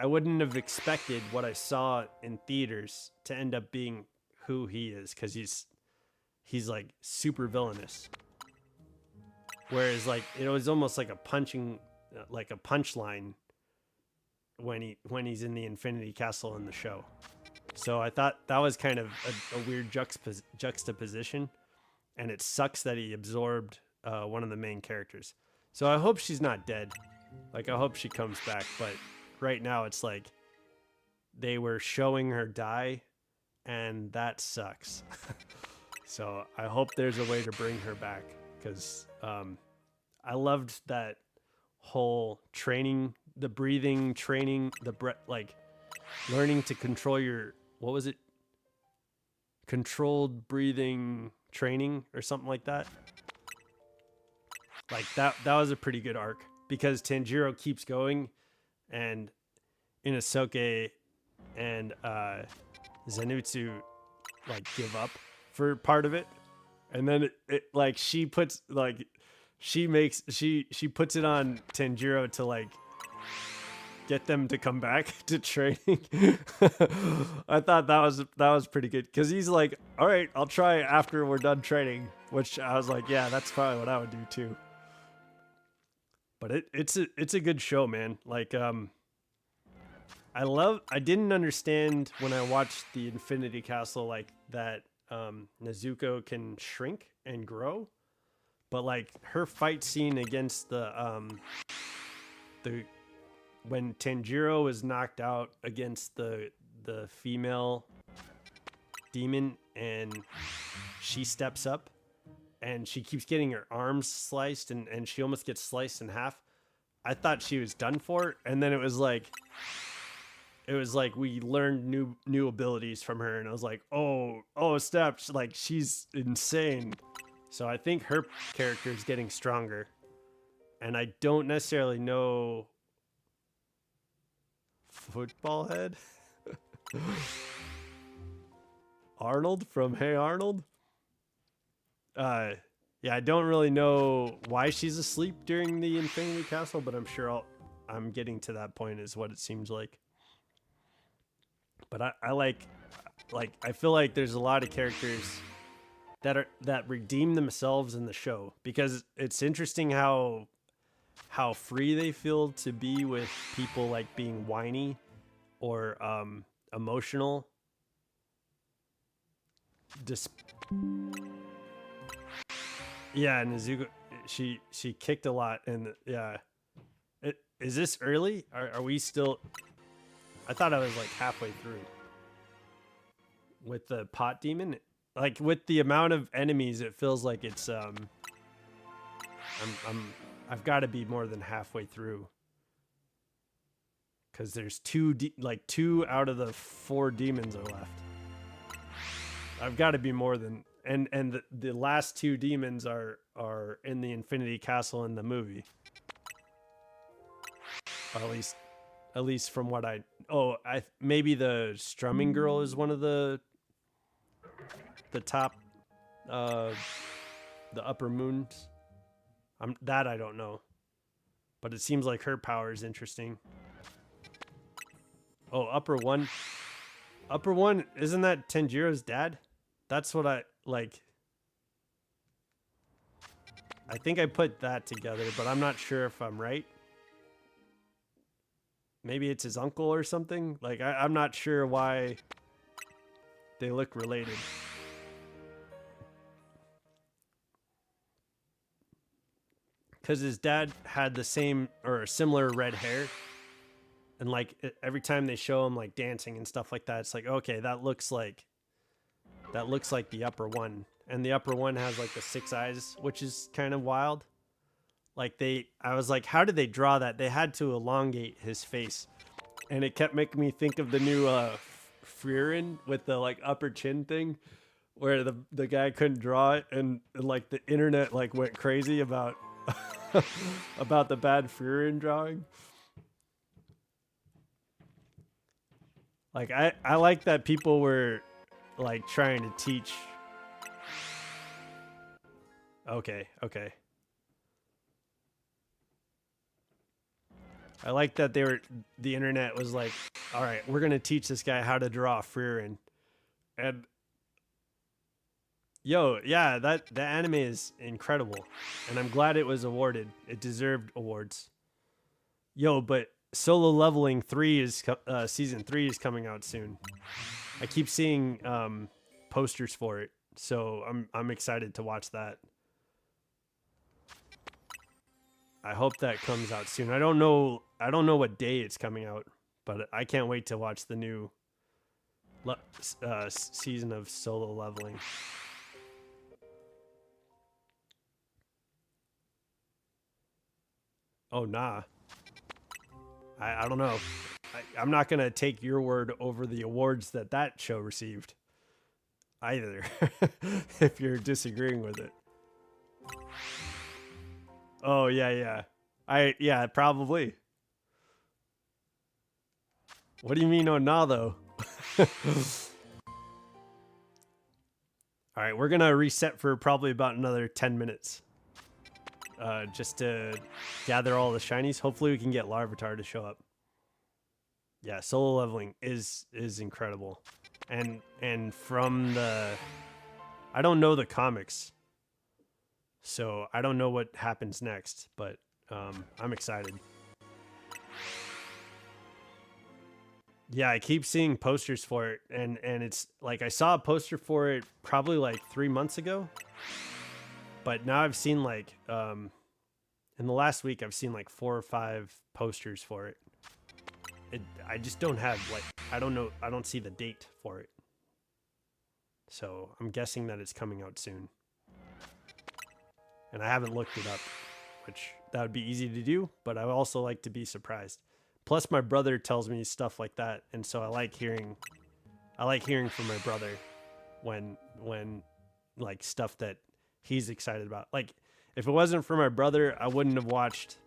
wouldn't have expected what I saw in theaters to end up being who he is, because he's like super villainous. Whereas like it was almost like a punchline when he's in the Infinity Castle in the show. So I thought that was kind of a weird juxtaposition, and it sucks that he absorbed one of the main characters. So I hope she's not dead. Like, I hope she comes back, but right now it's like they were showing her die, and that sucks. So I hope there's a way to bring her back because I loved that whole training, the breathing training, the breath, like learning to control your, what was it? Controlled breathing training or something like that. Like that was a pretty good arc because Tanjiro keeps going and Inosuke and Zenitsu like give up for part of it. And then it like she puts like she puts it on Tanjiro to like get them to come back to training. I thought that was pretty good because he's like, all right, I'll try after we're done training, which I was like, yeah, that's probably what I would do too. But it's a good show, man. Like I didn't understand when I watched the Infinity Castle like that Nezuko can shrink and grow, but like her fight scene against the when Tanjiro was knocked out against the female demon and she steps up and she keeps getting her arms sliced and she almost gets sliced in half. I thought she was done for, and then it was like we learned new abilities from her, and I was like, oh steps, like she's insane. So I think her character is getting stronger, and I don't necessarily know football head Arnold from Hey Arnold. Yeah, I don't really know why she's asleep during the Infinity Castle, but I'm sure I'm getting to that point is what it seems like. But I like I feel like there's a lot of characters that redeem themselves in the show because it's interesting how free they feel to be with people like being whiny or emotional. Yeah, Nezuko, she kicked a lot, and yeah, is this early? Are we still? I thought I was like halfway through with the pot demon. Like with the amount of enemies, it feels like it's I've got to be more than halfway through because there's two out of the 4 demons are left. I've got to be more than and the last 2 demons are in the Infinity Castle in the movie. Or at least from what I maybe the strumming girl is one of the top the upper moons. That I don't know. But it seems like her power is interesting. Oh, upper one. Upper one, isn't that Tanjiro's dad? That's what I like. I think I put that together, but I'm not sure if I'm right. Maybe it's his uncle or something. Like I'm not sure why they look related. Because his dad had the same or similar red hair. And like every time they show him like dancing and stuff like that, it's like, okay, that looks like the upper one. And the upper one has like the 6 eyes, which is kind of wild. Like I was like, how did they draw that? They had to elongate his face. And it kept making me think of the new Frieren with the like upper chin thing where the guy couldn't draw it and like the internet like went crazy about about the bad Frieren drawing. Like I like that people were like trying to teach. Okay. I like that the internet was like, all right, we're gonna teach this guy how to draw Frieren, and yo, yeah, the anime is incredible, and I'm glad it was awarded. It deserved awards. Yo, but Solo Leveling 3 is season 3 is coming out soon. I keep seeing posters for it, so I'm excited to watch that. I hope that comes out soon. I don't know what day it's coming out, but I can't wait to watch the new season of Solo Leveling. Oh, nah. I don't know. I'm not going to take your word over the awards that show received either, if you're disagreeing with it. Oh, yeah. Yeah, probably. What do you mean, oh, nah, though? All right, we're going to reset for probably about another 10 minutes. Just to gather all the shinies. Hopefully we can get Larvitar to show up. Yeah, solo leveling is incredible. And from the... I don't know the comics, so I don't know what happens next, but I'm excited. Yeah, I keep seeing posters for it, and it's like I saw a poster for it probably like 3 months ago, but now I've seen like in the last week I've seen like 4 or 5 posters for it. I just don't have like I don't see the date for it, so I'm guessing that it's coming out soon, and I haven't looked it up, which that would be easy to do, but I also like to be surprised. Plus, my brother tells me stuff like that, and so I like hearing from my brother when like stuff that he's excited about. Like, if it wasn't for my brother, I wouldn't have watched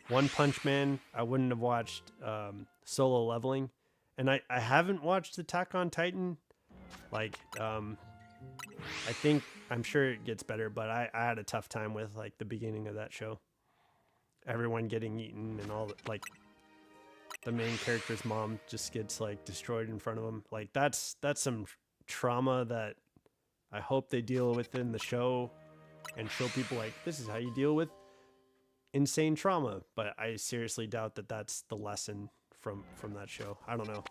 One Punch Man. I wouldn't have watched Solo Leveling, and I haven't watched Attack on Titan. Like, I'm sure it gets better, but I had a tough time with like the beginning of that show. Everyone getting eaten and all that, like. The main character's mom just gets like destroyed in front of him. Like that's some trauma that I hope they deal with in the show and show people like this is how you deal with insane trauma. But I seriously doubt that that's the lesson from that show. I don't know.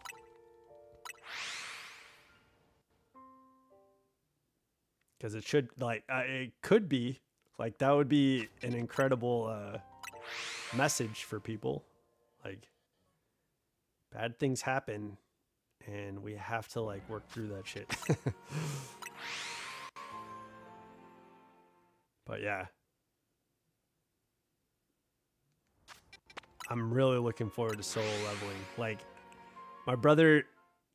Because it should like it could be like that would be an incredible message for people. Like. Bad things happen, and we have to like work through that shit. But yeah, I'm really looking forward to solo leveling. Like, my brother,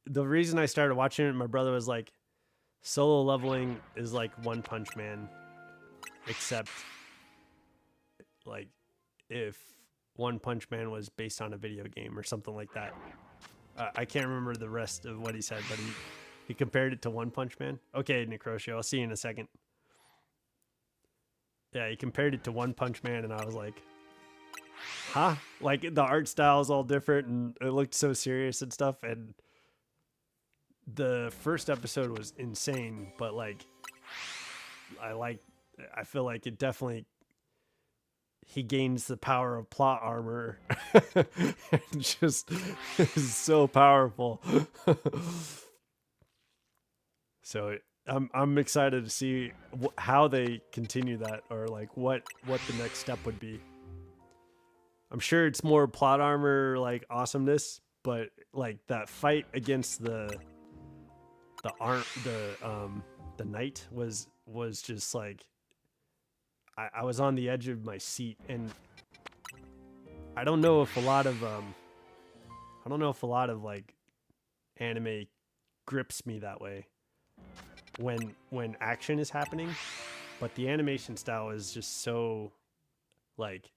the reason I started watching it, my brother was like, solo leveling is like One Punch Man, except like if One Punch Man was based on a video game or something like that. I can't remember the rest of what he said, but he compared it to One Punch Man. Okay, Necrotio, I'll see you in a second. Yeah, he compared it to One Punch Man, and I was like, huh? Like, the art style is all different, and it looked so serious and stuff, and the first episode was insane, but like, I feel like it definitely... He gains the power of plot armor. And just is so powerful. So I'm excited to see how they continue that, or like what the next step would be. I'm sure it's more plot armor like awesomeness, but like that fight against the knight was just like. I was on the edge of my seat, and I don't know if a lot of like anime grips me that way when action is happening, but the animation style is just so like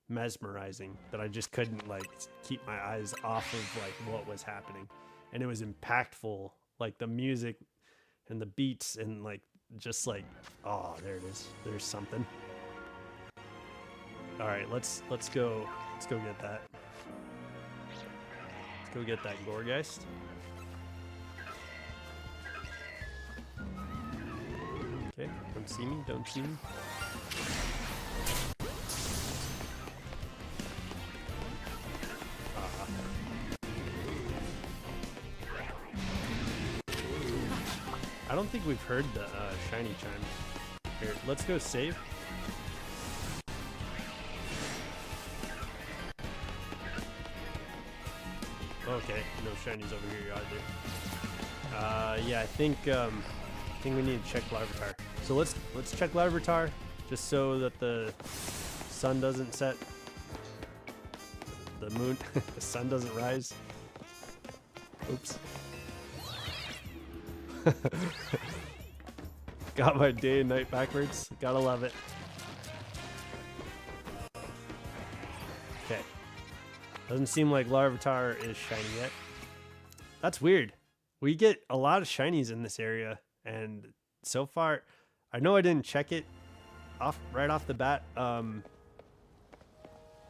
mesmerizing that I just couldn't like keep my eyes off of like what was happening, and it was impactful, like the music and the beats and like. Just like, oh, there it is. There's something. All right, let's go get that. Let's go get that Gorgeist. Okay, don't see me. Don't see me. I don't think we've heard the shiny chime. Here, let's go save. Okay, no shinies over here either. Yeah, I think we need to check Larvitar. So let's check Larvitar just so that the sun doesn't set. The moon, the sun doesn't rise. Oops. Got my day and night backwards. Gotta love it. Okay. Doesn't seem like larvitar is shiny yet. That's weird. We get a lot of shinies in this area, and so far, I know I didn't check it right off the bat.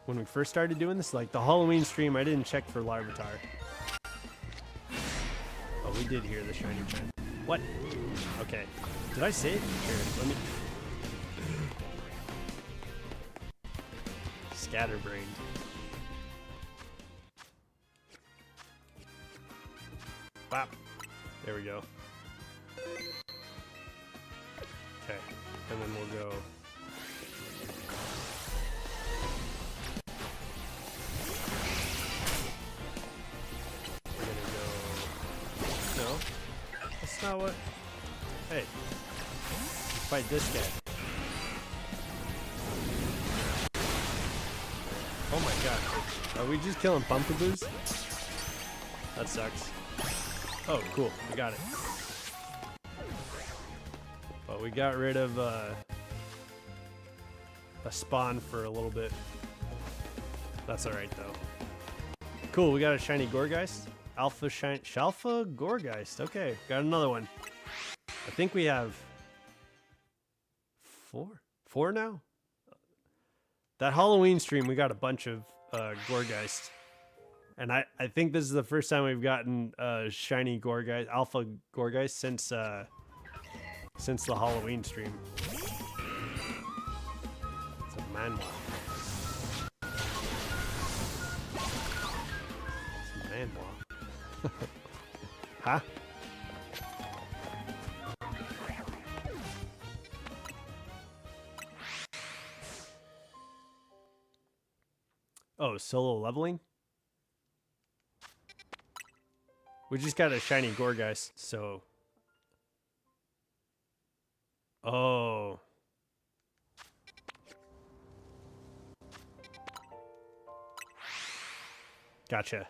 When we first started doing this, like the Halloween stream, I didn't check for larvitar. Oh, we did hear the shiny chime. What? Okay. Did I say it? Here, let me. Scatterbrained. Bop. There we go. Okay. And then we'll go. We're gonna go. No. That's not what. Hey. Fight this guy. Oh my god. Are we just killing Pumpkaboos? That sucks. Oh, cool. We got it. But we got rid of a spawn for a little bit. That's alright, though. Cool. We got a shiny Gorgeist. Shalfa Gorgeist. Okay. Got another one. I think we have four now. That Halloween stream, we got a bunch of Gorgeist. And I think this is the first time we've gotten shiny Gorgeist, Alpha Gorgeist since the Halloween stream. It's a manwa. It's a manwa. Huh? Oh, solo leveling? We just got a shiny Gorgeist, so... Oh. Gotcha.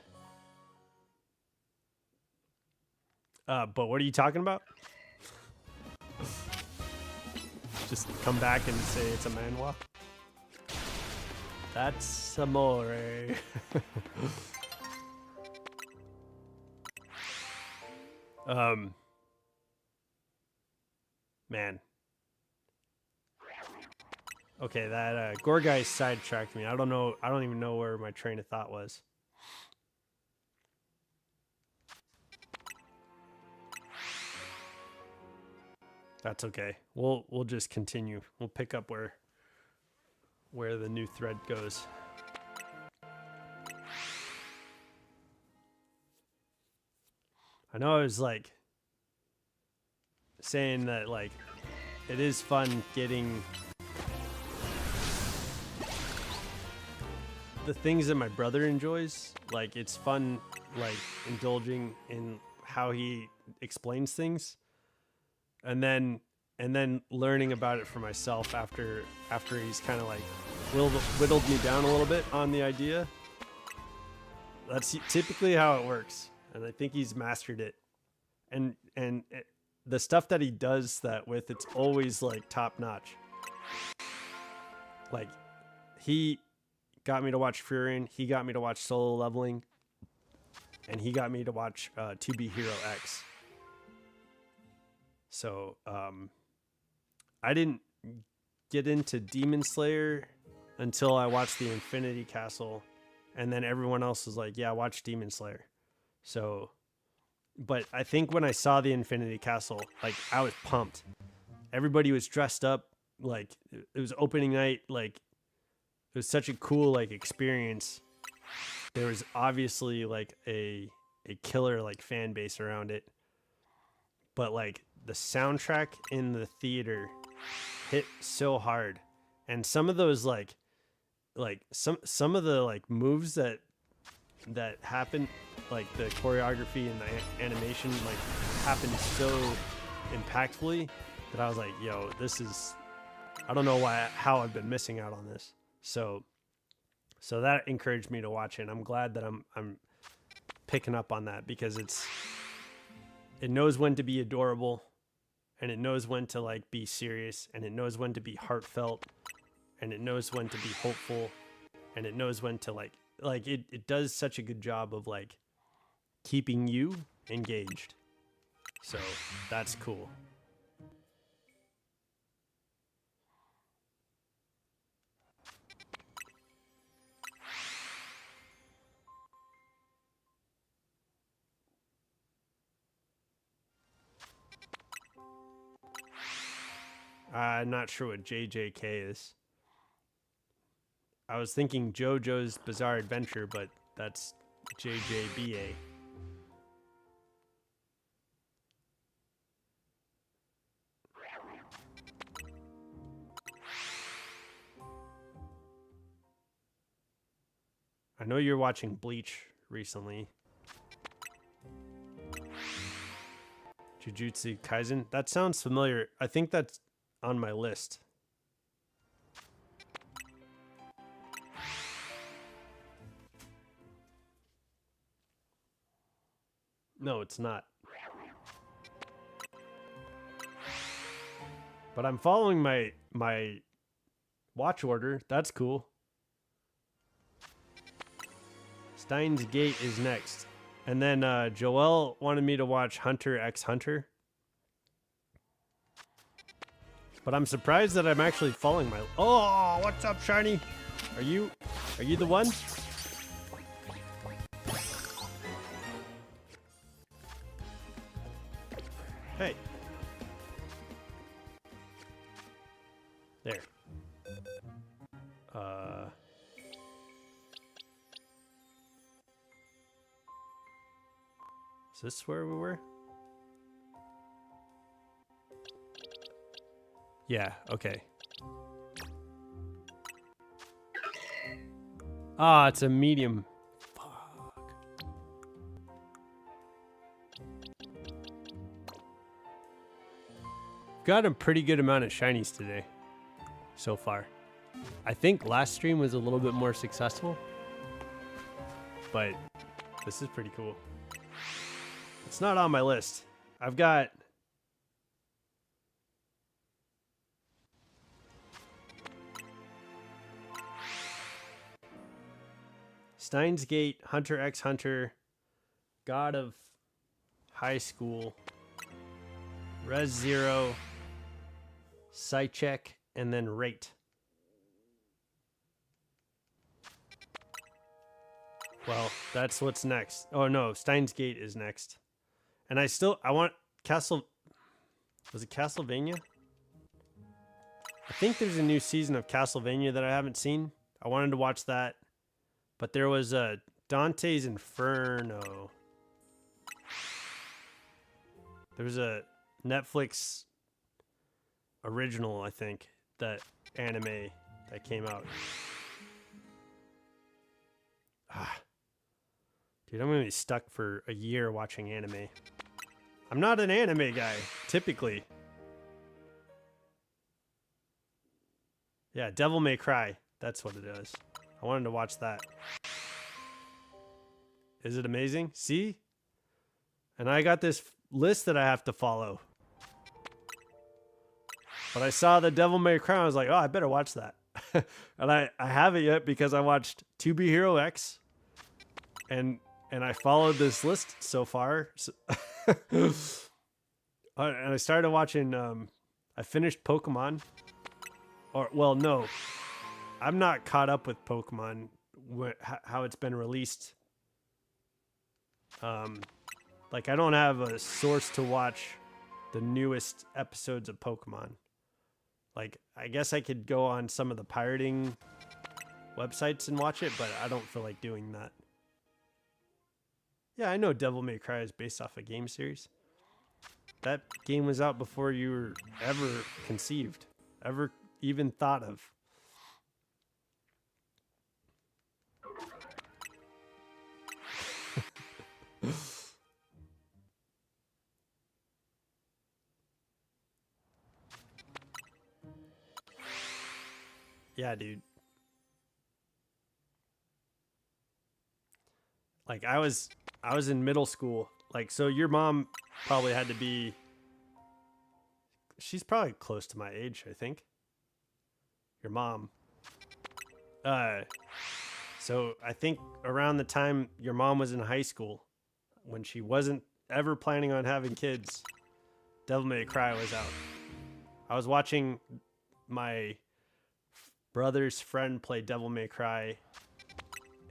But what are you talking about? Just come back and say it's a manhwa? That's amore. Man. Okay, that Gorgeist sidetracked me. I don't know. I don't even know where my train of thought was. That's okay. We'll just continue. We'll pick up where the new thread goes. I know I was like saying that like it is fun getting the things that my brother enjoys. Like it's fun like indulging in how he explains things. And then learning about it for myself after he's kind of like whittled me down a little bit on the idea. That's typically how it works, and I think he's mastered it. And the stuff that he does that with, it's always like top notch. Like he got me to watch Furion, he got me to watch Solo Leveling, and he got me to watch 2B Hero X. So, I didn't get into Demon Slayer until I watched the Infinity Castle, and then everyone else was like, yeah, watch Demon Slayer. So, but I think when I saw the Infinity Castle, like, I was pumped. Everybody was dressed up, like, it was opening night, like, it was such a cool, like, experience. There was obviously, like, a killer, like, fan base around it. But, like, the soundtrack in the theater hit so hard, and some of those like some of the like moves that happen, like the choreography and the animation, like happened so impactfully that I was like, yo, this is, I don't know how I've been missing out on this. So that encouraged me to watch it. And I'm glad that I'm picking up on that because it knows when to be adorable, and it knows when to like be serious, and it knows when to be heartfelt, and it knows when to be hopeful, and it knows when to like it does such a good job of like keeping you engaged. So that's cool. I'm not sure what JJK is. I was thinking JoJo's Bizarre Adventure, but that's JJBA. I know you're watching Bleach recently. Jujutsu Kaisen? That sounds familiar. I think that's on my list. No, it's not. But I'm following my watch order. That's cool. Steins Gate is next. And then Joel wanted me to watch Hunter x Hunter. But I'm surprised that I'm actually following my... Oh, what's up, Shiny? Are you the one? Hey. There. Is this where we were? Yeah, okay. Ah, it's a medium. Fuck. Got a pretty good amount of shinies today so far. I think last stream was a little bit more successful, but this is pretty cool. It's not on my list. I've got... Steins Gate, Hunter x Hunter, God of High School, Res Zero, Psycheck, and then Rate. Well, that's what's next. Oh no, Steins Gate is next. And I want was it Castlevania? I think there's a new season of Castlevania that I haven't seen. I wanted to watch that. But there was a Dante's Inferno. There was a Netflix original, I think, that anime that came out. Dude, I'm gonna be stuck for a year watching anime. I'm not an anime guy, typically. Yeah, Devil May Cry. That's what it is. I wanted to watch that. Is it amazing? See? And I got this list that I have to follow. But I saw the Devil May Cry. I was like, oh, I better watch that. And I haven't yet because I watched 2B Hero X. And I followed this list so far. So and I started watching... I finished Pokemon. Or, well, no. I'm not caught up with Pokemon, how it's been released. Like, I don't have a source to watch the newest episodes of Pokemon. Like, I guess I could go on some of the pirating websites and watch it, but I don't feel like doing that. Yeah, I know Devil May Cry is based off a game series. That game was out before you were ever conceived, ever even thought of. Yeah, dude. Like I was in middle school. Like, so your mom probably had to be, she's probably close to my age, I think. Your mom. So I think around the time your mom was in high school, when she wasn't ever planning on having kids, Devil May Cry was out. I was watching my brother's friend play Devil May Cry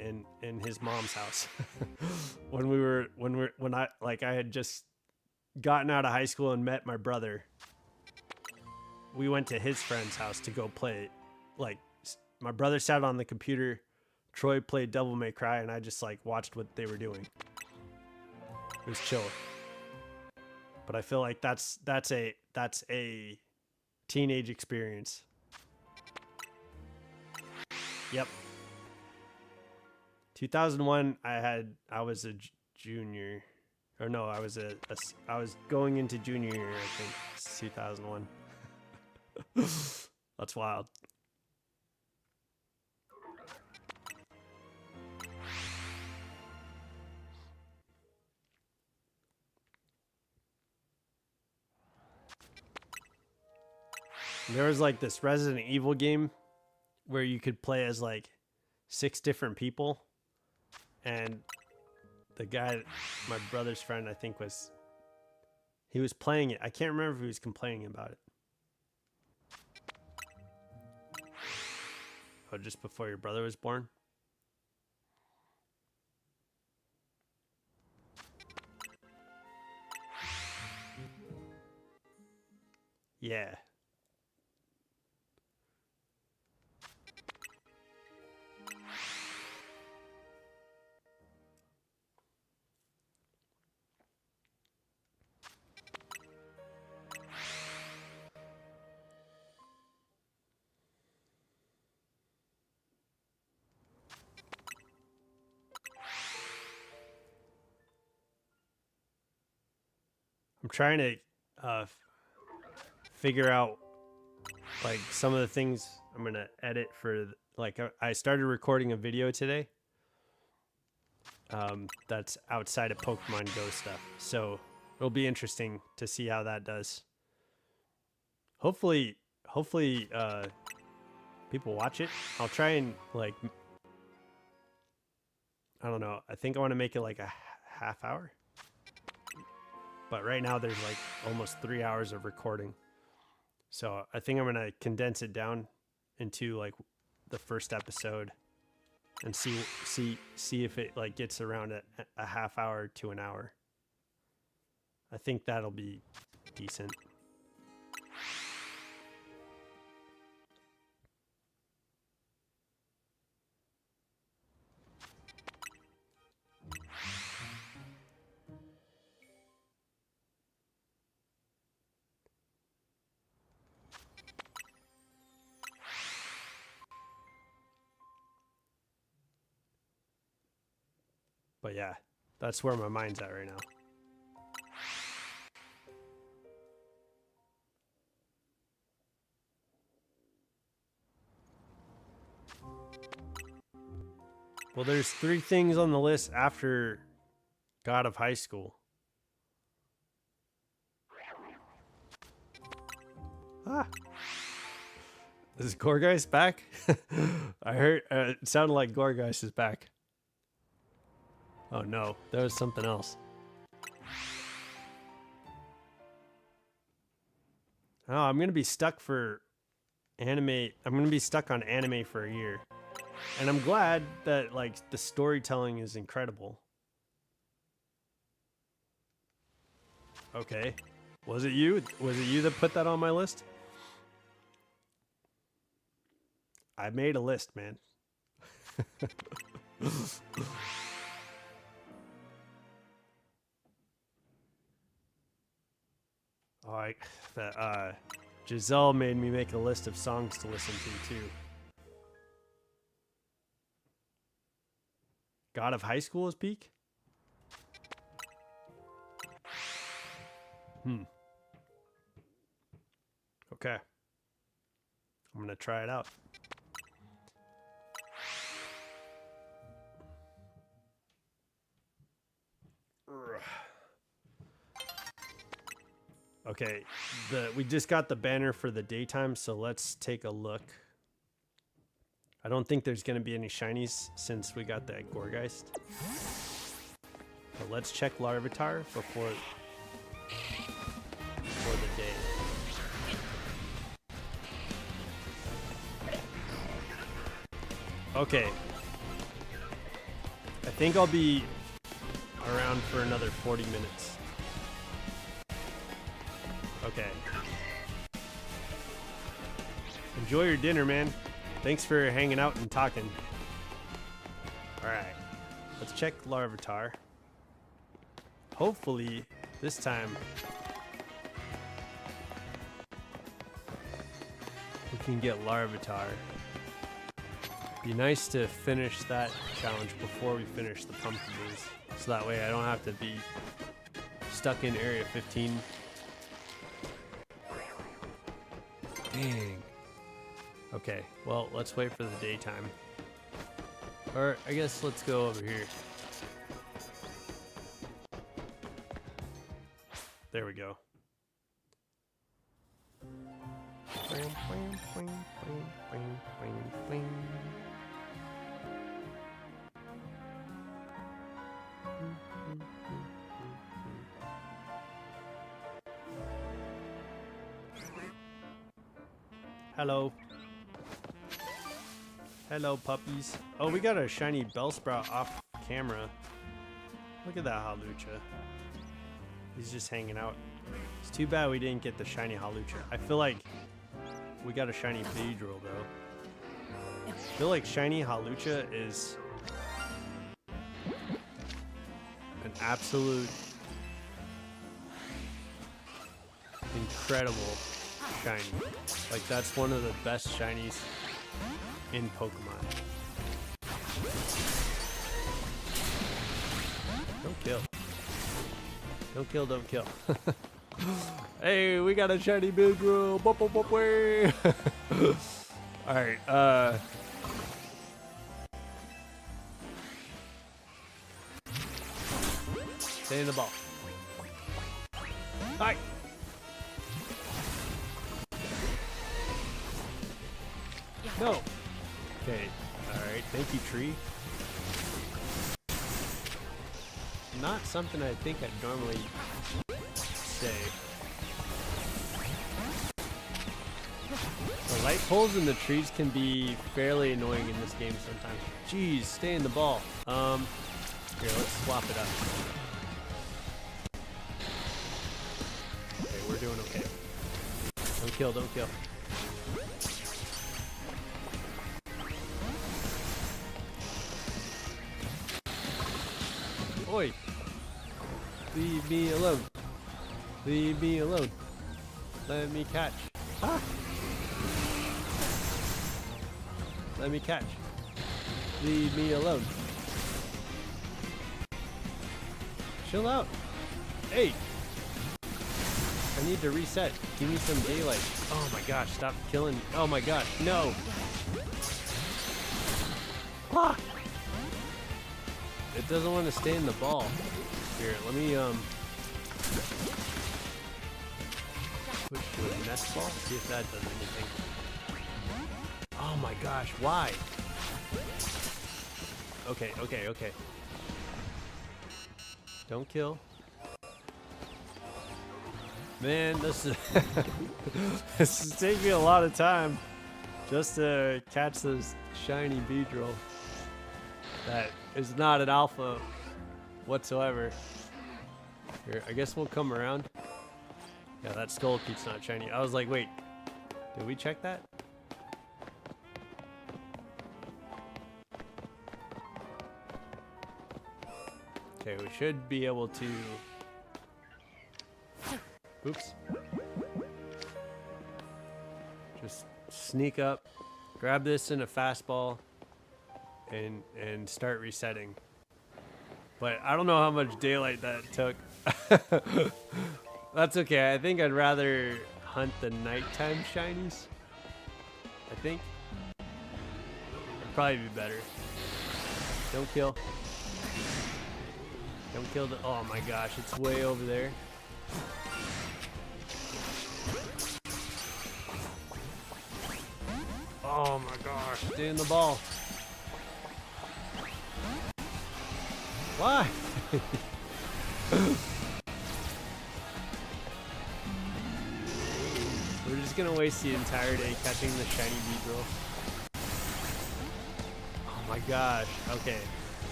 in his mom's house when I had just gotten out of high school and met my brother. We went to his friend's house to go play. Like, my brother sat on the computer, Troy played Devil May Cry, and I just like watched what they were doing. It was chill. But I feel like that's a teenage experience. Yep. 2001, I was a junior, or no, I was going into junior year, I think. It's 2001. That's wild. There was like this Resident Evil game where you could play as like 6 different people, and the guy, my brother's friend, I think he was playing it. I can't remember if he was complaining about it. Oh, just before your brother was born? Yeah. I'm trying to figure out like some of the things I'm gonna edit for. Like, I started recording a video today. That's outside of Pokemon Go stuff, so it'll be interesting to see how that does. Hopefully, people watch it. I'll try and like, I don't know. I think I want to make it like a half hour. But right now there's like almost 3 hours of recording. So I think I'm going to condense it down into like the first episode and see if it like gets around a half hour to an hour. I think that'll be decent. But yeah, that's where my mind's at right now. Well, there's 3 things on the list after God of High School. Ah. Is Gorgeist back? I heard it sounded like Gorgeist is back. Oh no, that was something else. Oh, I'm gonna be stuck for anime. I'm gonna be stuck on anime for a year, and I'm glad that like the storytelling is incredible. Okay, was it you? Was it you that put that on my list? I made a list, man. Giselle made me make a list of songs to listen to too. God of High School is peak? Okay. I'm gonna try it out. Okay, we just got the banner for the daytime, so let's take a look. I don't think there's gonna be any shinies since we got that Gorgeist. But let's check Larvitar before the day. Okay. I think I'll be around for another 40 minutes. Okay. Enjoy your dinner, man. Thanks for hanging out and talking. Alright. Let's check Larvitar. Hopefully, this time we can get Larvitar. Be nice to finish that challenge before we finish the Pumpkaboos. So that way I don't have to be stuck in Area 15. Dang. Okay, well, let's wait for the daytime. Or I guess let's go over here. There we go. Hello. Hello, puppies. Oh, we got a shiny Bellsprout off camera. Look at that Halucha. He's just hanging out. It's too bad we didn't get the shiny Halucha. I feel like we got a shiny Beedrill, though. I feel like shiny Halucha is an absolute incredible shiny. Like, that's one of the best shinies in Pokemon. Don't kill. Don't kill, don't kill. Hey, we got a shiny Beedrill. Alright, stay in the ball. Hi. No. Okay. Alright, thank you, tree. Not something I think I'd normally say. The light poles in the trees can be fairly annoying in this game sometimes. Jeez, stay in the ball. Here, let's swap it up. Okay, we're doing okay. Don't kill, don't kill. Oi! Leave me alone. Leave me alone. Let me catch. Ah! Let me catch. Leave me alone. Chill out. Hey! I need to reset. Give me some daylight. Oh my gosh, stop killing. Oh my gosh, no! Ah! It doesn't want to stay in the ball. Here, let me switch to a nest ball. See if that does anything. Oh my gosh, why? Okay, okay, okay. Don't kill. Man, this is this is taking a lot of time just to catch this shiny Beedrill. That is not an alpha whatsoever. Here, I guess we'll come around. Yeah, that Skullpete's not shiny. I was like, wait, did we check that? Okay, we should be able to... Oops. Just sneak up, grab this in a fastball, and start resetting. But I don't know how much daylight that took. That's okay. I think I'd rather hunt the nighttime shinies. I think. It'd probably be better. Don't kill. Don't kill the... Oh my gosh, it's way over there. Oh my gosh, stay in the ball. Why? We're just gonna waste the entire day catching the shiny Beedrill. Oh my gosh. Okay.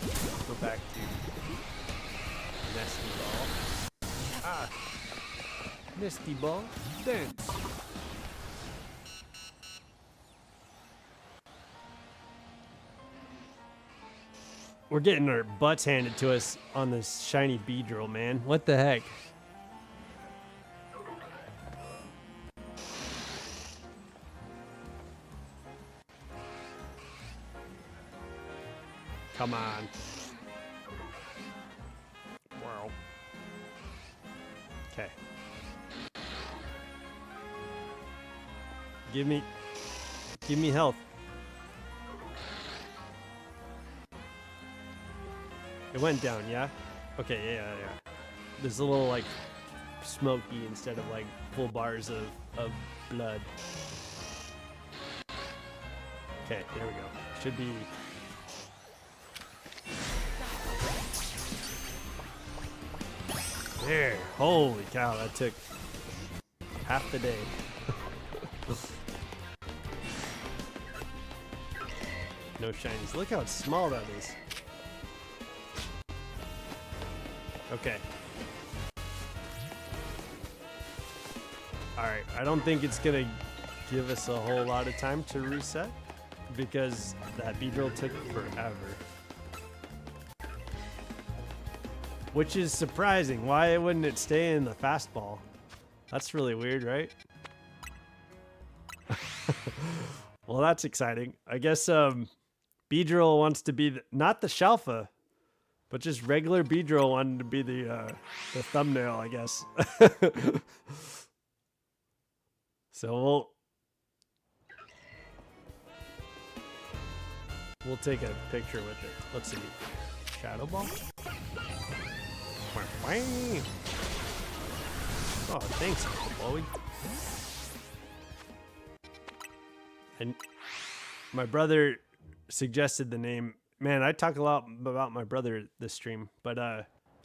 Let's go back to Nesty Ball. Ah. Nesty Ball. Dance. We're getting our butts handed to us on this shiny Beedrill, man. What the heck? Come on. Wow. Okay. Give me health. It went down, yeah? Okay, yeah. There's a little like smoky instead of like full bars of blood. Okay, there we go. Should be. There. Holy cow, that took half the day. No shinies. Look how small that is. Okay. Alright, I don't think it's gonna give us a whole lot of time to reset because that Beedrill took forever. Which is surprising. Why wouldn't it stay in the fastball? That's really weird, right? Well, that's exciting. I guess Beedrill wants to be not the Shalfa, but just regular Beedrill wanted to be the thumbnail, I guess. So we'll take a picture with it. Let's see. Shadow Ball? Oh, thanks, Uncle Bowie. And my brother suggested the name. Man, I talk a lot about my brother this stream, but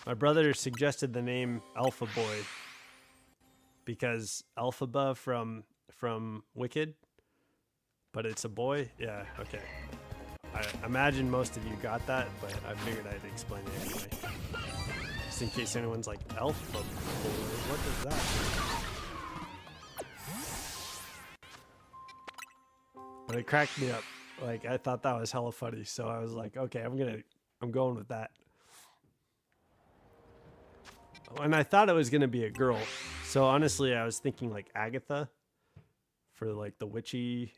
my brother suggested the name Alpha Boy because Alphaba from Wicked, but it's a boy. Yeah, okay. I imagine most of you got that, but I figured I'd explain it anyway. Just in case anyone's like, Alpha Boy, what does that mean? But it cracked me up. Like, I thought that was hella funny, so I was like, okay, I'm going with that. And I thought it was gonna be a girl. So honestly, I was thinking like Agatha for like the witchy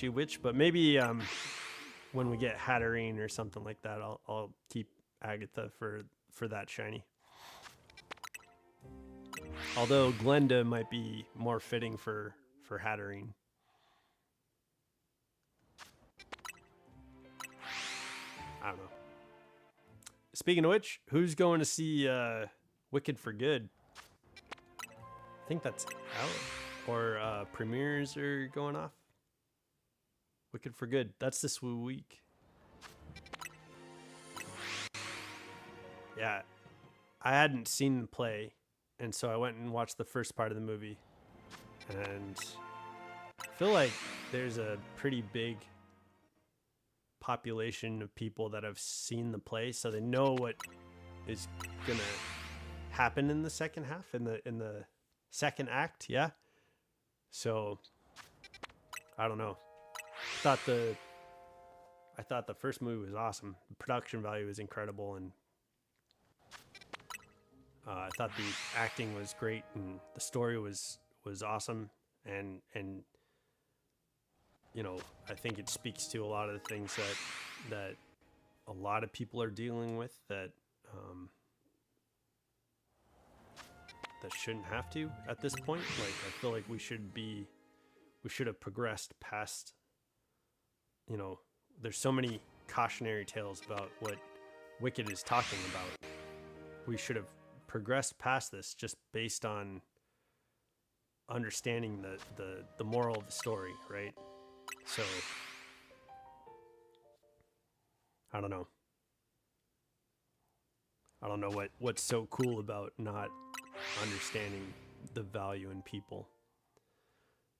witch, but maybe when we get Hatterene or something like that, I'll keep Agatha for that shiny. Although Glenda might be more fitting for Hatterene. I don't know. Speaking of which, who's going to see Wicked for Good? I think that's out. Or premieres are going off. Wicked for Good. That's this week. Yeah. I hadn't seen the play, and so I went and watched the first part of the movie. And I feel like there's a pretty big population of people that have seen the play, so they know what is gonna happen in the second half, in the second act. Yeah, so I don't know. I thought the first movie was awesome. The production value was incredible, and I thought the acting was great, and the story was awesome, and you know, I think it speaks to a lot of the things that a lot of people are dealing with that that shouldn't have to at this point. Like, I feel like we should have progressed past, you know, there's so many cautionary tales about what Wicked is talking about. We should have progressed past this just based on understanding the moral of the story, right? So I don't know. I don't know what's so cool about not understanding the value in people.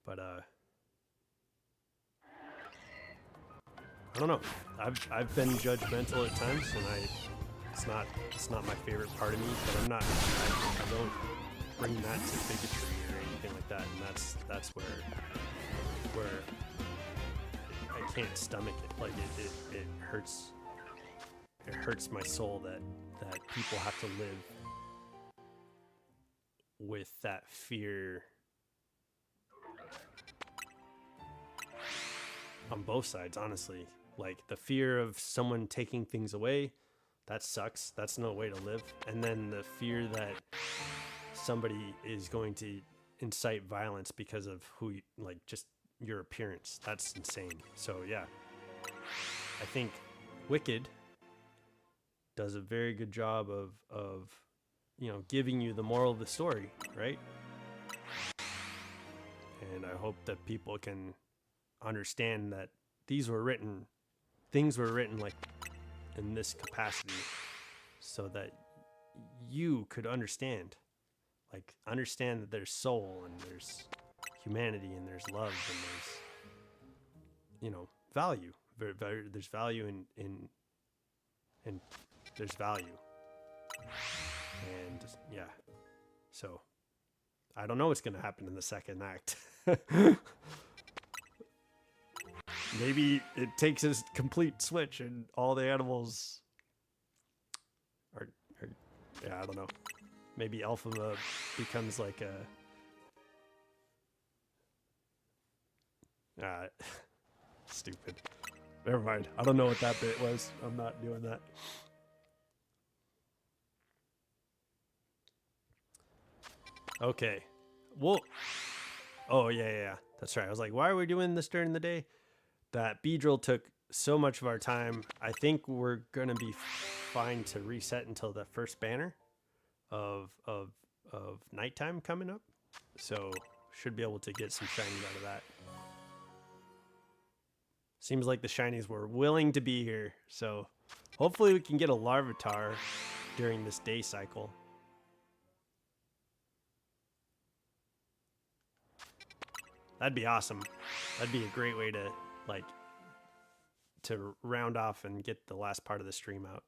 But I don't know. I've been judgmental at times, and it's not my favorite part of me. But I don't bring that to bigotry or anything like that. And that's where I can't stomach it. Like it hurts. It hurts my soul that people have to live with that fear on both sides, honestly. Like the fear of someone taking things away, that sucks. That's no way to live. And then the fear that somebody is going to incite violence because of who you, like just your appearance. That's insane. So yeah, I think Wicked does a very good job of giving you the moral of the story, right? And I hope that people can understand that things were written like in this capacity so that you could understand that there's soul and there's humanity and there's love and there's value. There's value in there's value. And yeah, so I don't know what's gonna happen in the second act. Maybe it takes a complete switch and all the animals are yeah, I don't know. Maybe Alpha becomes like a stupid. Never mind. I don't know what that bit was. I'm not doing that. Okay. Well, oh yeah. That's right. I was like, why are we doing this during the day? That Beedrill took so much of our time. I think we're gonna be fine to reset until the first banner of nighttime coming up. So should be able to get some shinies out of that. Seems like the shinies were willing to be here. So hopefully we can get a larvitar during this day cycle. That'd be awesome. That'd be a great way to to round off and get the last part of the stream out.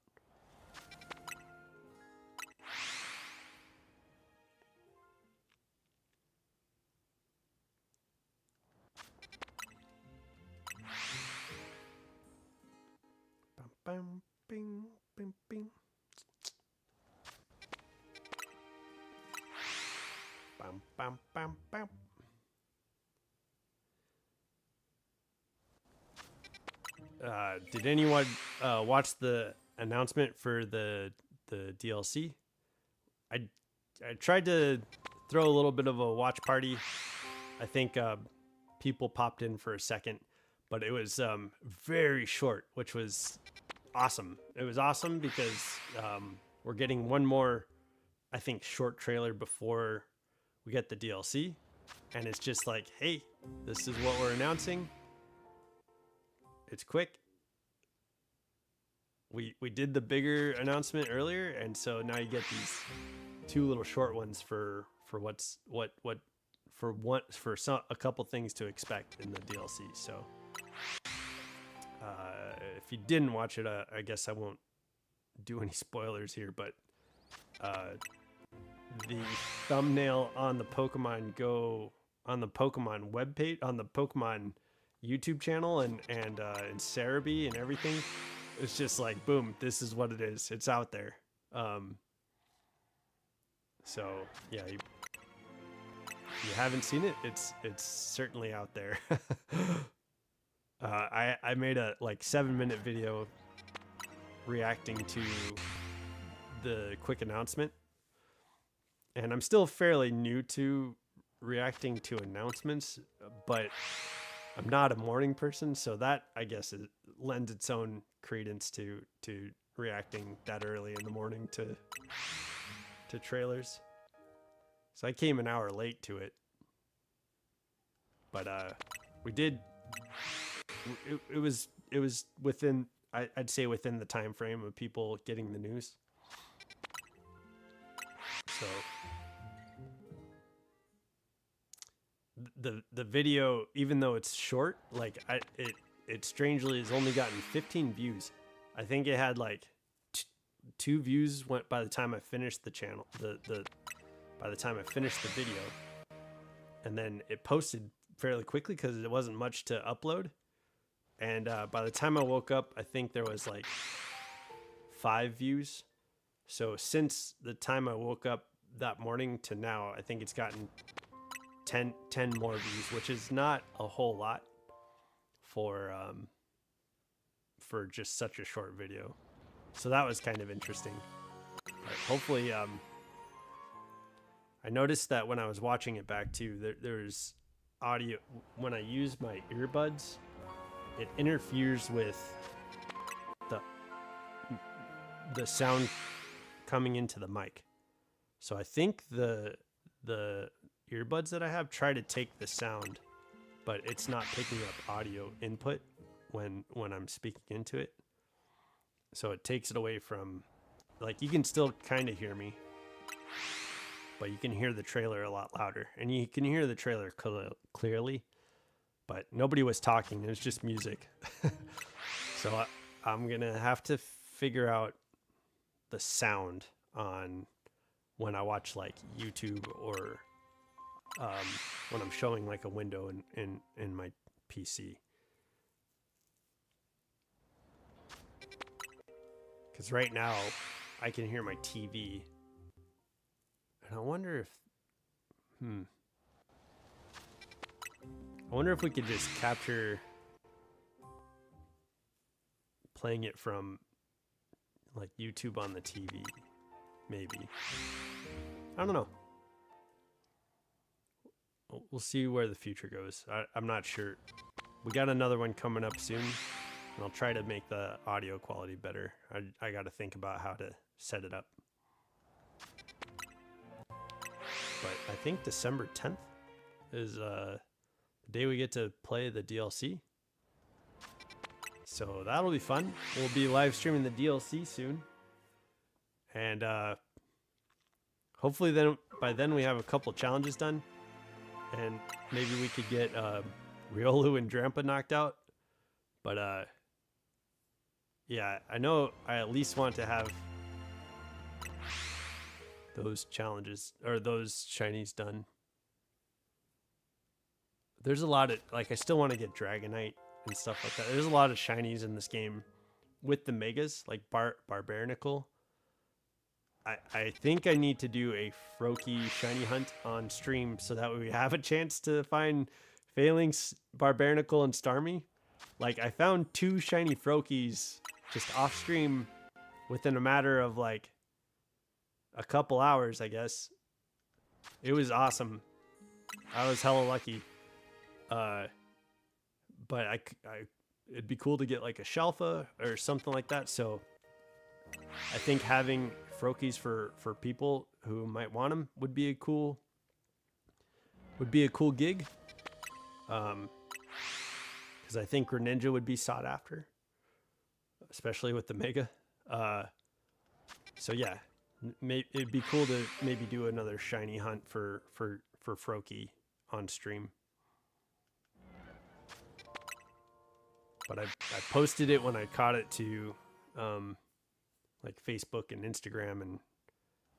Bum, bum, bing, bing, bing. Bum, bum, bum, bum. Did anyone watch the announcement for the DLC? I tried to throw a little bit of a watch party. I think people popped in for a second, but it was very short, which was awesome. It was awesome because we're getting one more, I think, short trailer before we get the DLC, and it's just like, hey, this is what we're announcing. It's quick. We did the bigger announcement earlier, and so now you get these two little short ones for a couple things to expect in the DLC. So if you didn't watch it, I guess I won't do any spoilers here, but the thumbnail on the Pokemon webpage, on the Pokemon YouTube channel and Cerebi and everything, it's just like, boom, this is what it is. It's out there. So yeah, if you haven't seen it, it's certainly out there. I made a 7-minute video reacting to the quick announcement, and I'm still fairly new to reacting to announcements, but I'm not a morning person, so that, I guess, it lends its own credence to reacting that early in the morning to trailers. So I came an hour late to it, But we did. It was within. I'd say within the time frame of people getting the news. So the video, even though it's short, like it strangely has only gotten 15 views. I think it had like two views went by the time I finished the channel. By the time I finished the video, and then it posted fairly quickly because it wasn't much to upload. And by the time I woke up, I think there was like 5 views. So since the time I woke up that morning to now, I think it's gotten 10 more views, which is not a whole lot for just such a short video. So that was kind of interesting. But hopefully, I noticed that when I was watching it back too, there's audio when I use my earbuds. It interferes with the sound coming into the mic. So I think the earbuds that I have try to take the sound, but it's not picking up audio input when I'm speaking into it. So it takes it away from, like, you can still kind of hear me, but you can hear the trailer a lot louder, and you can hear the trailer clearly. But nobody was talking. It was just music. So I'm going to have to figure out the sound on when I watch like YouTube or when I'm showing like a window in my PC. Because right now I can hear my TV. And I wonder if... I wonder if we could just capture playing it from like YouTube on the TV, maybe. I don't know. We'll see where the future goes. I'm not sure. We got another one coming up soon, and I'll try to make the audio quality better. I got to think about how to set it up. But I think December 10th is the day we get to play the DLC. So that'll be fun. We'll be live streaming the DLC soon. And hopefully by then we have a couple challenges done. And maybe we could get Riolu and Drampa knocked out. But yeah, I know I at least want to have those challenges or those shinies done. There's a lot of, like, I still want to get Dragonite and stuff like that. There's a lot of shinies in this game with the megas, like Barbarnacle. I think I need to do a Froakie shiny hunt on stream so that we have a chance to find Phalanx, Barbarnacle, and Starmie. Like, I found 2 shiny Froakies just off stream within a matter of like a couple hours, I guess. It was awesome. I was hella lucky. But it'd be cool to get like a Shelfa or something like that. So I think having Froakies for people who might want them would be a cool gig. Because I think Greninja would be sought after, especially with the Mega. So yeah, it'd be cool to maybe do another shiny hunt for Froakie on stream. But I posted it when I caught it to like Facebook and Instagram,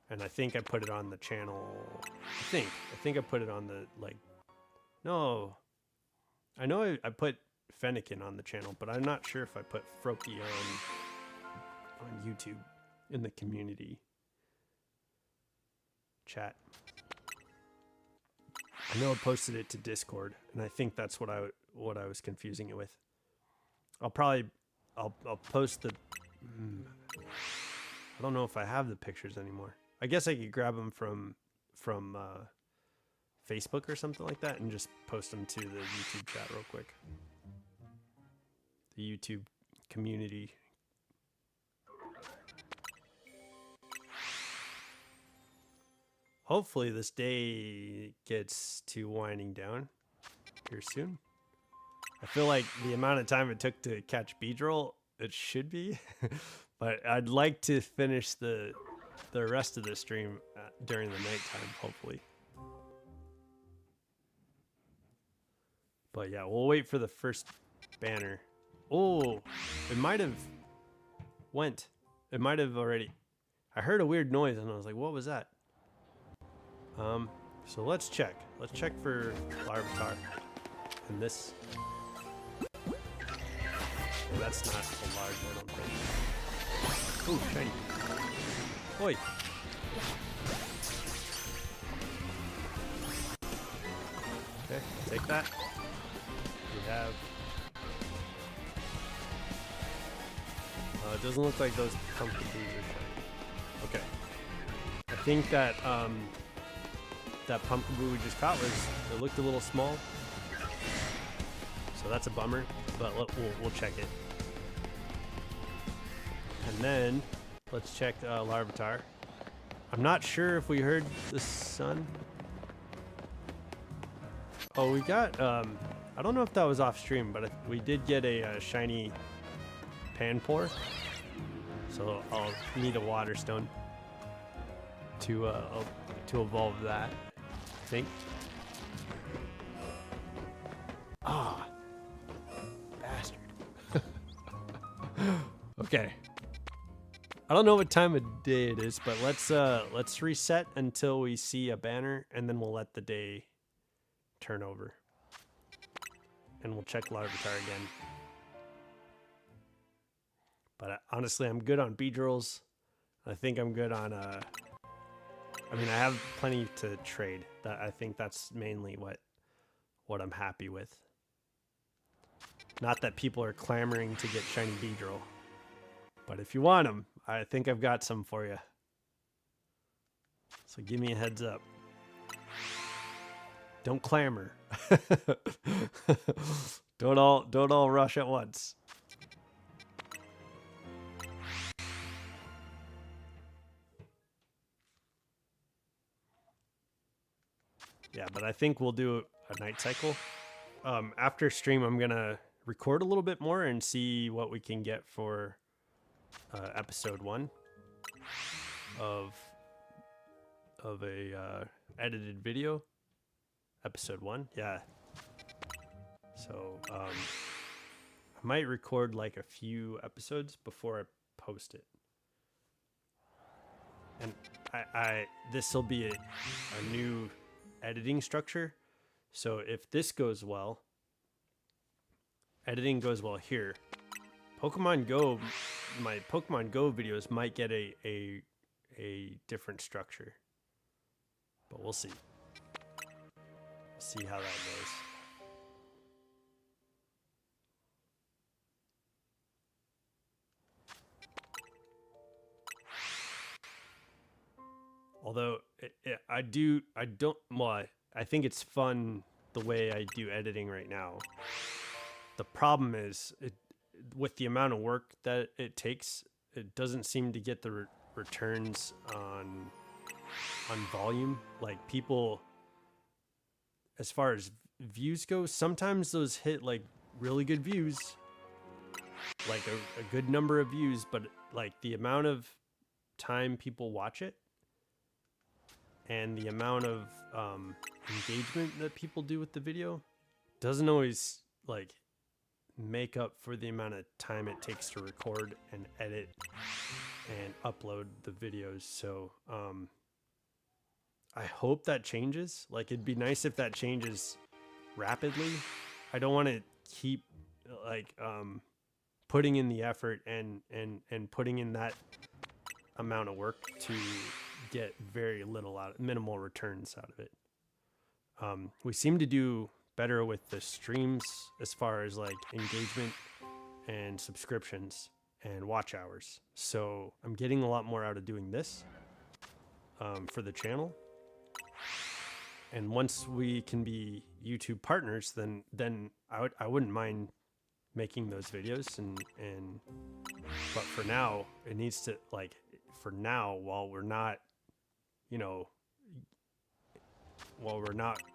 and I think I put it on the channel. I think I put it on the, like, no, I know I put Fennekin on the channel, but I'm not sure if I put Froakie on YouTube in the community chat. I know I posted it to Discord, and I think that's what I was confusing it with. I'll post the... I don't know if I have the pictures anymore. I guess I could grab them from Facebook or something like that and just post them to the YouTube chat real quick. The YouTube community. Hopefully this day gets to winding down. here soon. I feel like the amount of time it took to catch Beedrill, it should be, but I'd like to finish the rest of the stream during the nighttime, hopefully. But yeah, we'll wait for the first banner. Oh, it might have went. It might have already. I heard a weird noise and I was like, what was that? So let's check. Let's check for larvitar. And this. Well, that's not a large, I don't think. Ooh, shiny. Oi. Okay, take that. We have. It doesn't look like those Pumpkaboo are shiny. Okay. I think that that Pumpkaboo we just caught it looked a little small. So that's a bummer, but we'll check it. And then let's check larvitar. I'm not sure if we heard the sun. Oh, we got I don't know if that was off stream, but we did get a shiny Panpour. So I'll need a water stone to evolve that, I think. Ah, bastard. Okay. I don't know what time of day it is, but let's reset until we see a banner, and then we'll let the day turn over. And we'll check larvitar again. But honestly, I'm good on Beedrills. I think I'm good on I mean, I have plenty to trade. I think that's mainly what I'm happy with. Not that people are clamoring to get shiny Beedrill, but if you want them, I think I've got some for you. So give me a heads up. Don't clamor. Don't all rush at once. Yeah, but I think we'll do a night cycle. After stream, I'm gonna record a little bit more and see what we can get for episode 1 of a edited video. Episode 1, yeah. So I might record like a few episodes before I post it. And this will be a new editing structure. So if this goes well, editing goes well here, Pokemon Go, my Pokemon Go videos might get a different structure, but we'll see. See how that goes. Although I think it's fun the way I do editing right now. The problem is with the amount of work that it takes, it doesn't seem to get the returns on volume. Like people, as far as views go, sometimes those hit like really good views, like a good number of views, but like the amount of time people watch it and the amount of engagement that people do with the video doesn't always like make up for the amount of time it takes to record and edit and upload the videos. So I hope that changes. Like, it'd be nice if that changes rapidly. I don't want to keep like putting in the effort and putting in that amount of work to get very little minimal returns out of it. We seem to do better with the streams as far as like engagement and subscriptions and watch hours. So I'm getting a lot more out of doing this for the channel. And once we can be YouTube partners, then I wouldn't mind making those videos but for now it needs to, like, for now, while we're not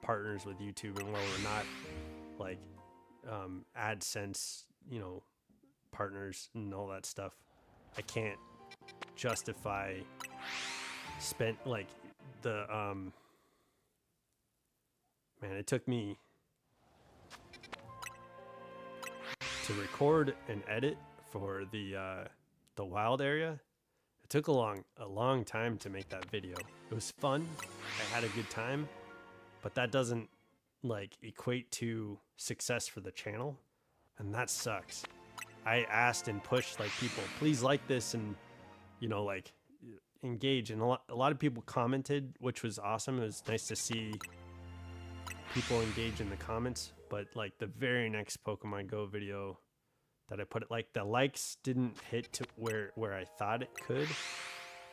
partners with YouTube, and while we're not like AdSense, you know, partners and all that stuff. I can't justify spent like the man, it took me to record and edit for the wild area. It took a long time to make that video. It was fun. I had a good time, but that doesn't like equate to success for the channel, and that sucks. I asked and pushed like people, please like this, and you know, like engage, and a lot of people commented, which was awesome. It was nice to see people engage in the comments. But like the very next Pokemon Go video that I put it, like the likes didn't hit to where I thought it could,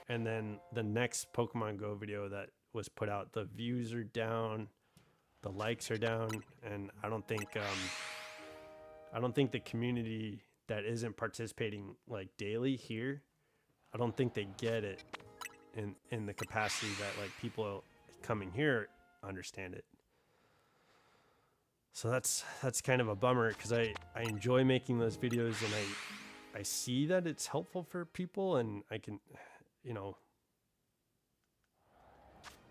and then the next Pokemon Go video that was put out, the views are down, the likes are down, and I don't think the community that isn't participating like daily here, I don't think they get it in the capacity that like people coming here understand it. So that's kind of a bummer, because I enjoy making those videos, and I see that it's helpful for people, and I can, you know,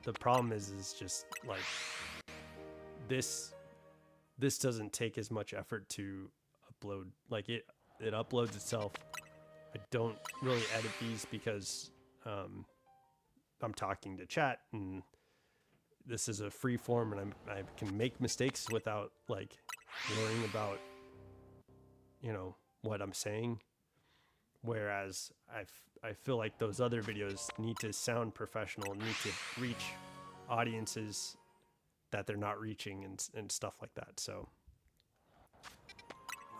the problem is just like this doesn't take as much effort to upload. Like it uploads itself. I don't really edit these because I'm talking to chat, and this is a free form, and I can make mistakes without like worrying about, you know, what I'm saying. Whereas I feel like those other videos need to sound professional, need to reach audiences that they're not reaching, and stuff like that. So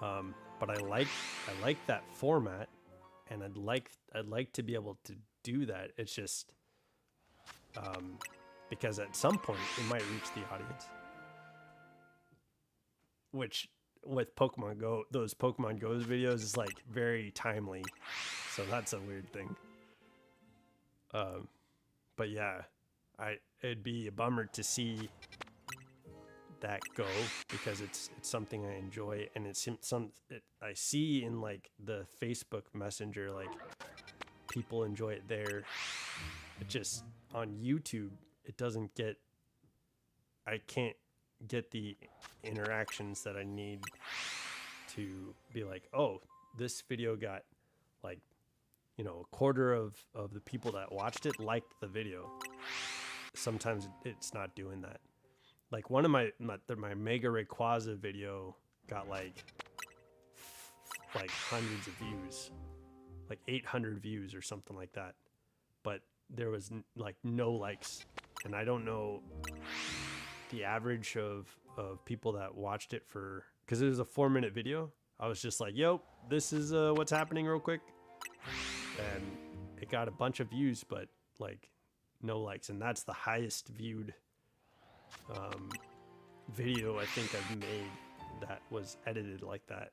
but I like that format, and I'd like to be able to do that. It's just because at some point it might reach the audience, which with Pokemon Go, those Pokemon Go's videos is like very timely, so that's a weird thing. But yeah, it'd be a bummer to see that go, because it's something I enjoy, and it's I see in like the Facebook Messenger, like people enjoy it there. It just on YouTube, it doesn't get, I can't get the interactions that I need to be like, oh, this video got like, you know, a quarter of the people that watched it liked the video. Sometimes it's not doing that. Like one of my Mega Rayquaza video got like hundreds of views, like 800 views or something like that, but there was like no likes. And I don't know the average of people that watched it, for because it was a 4-minute video. I was just like, yo, this is what's happening real quick, and it got a bunch of views, but like no likes. And that's the highest viewed video I think I've made that was edited like that.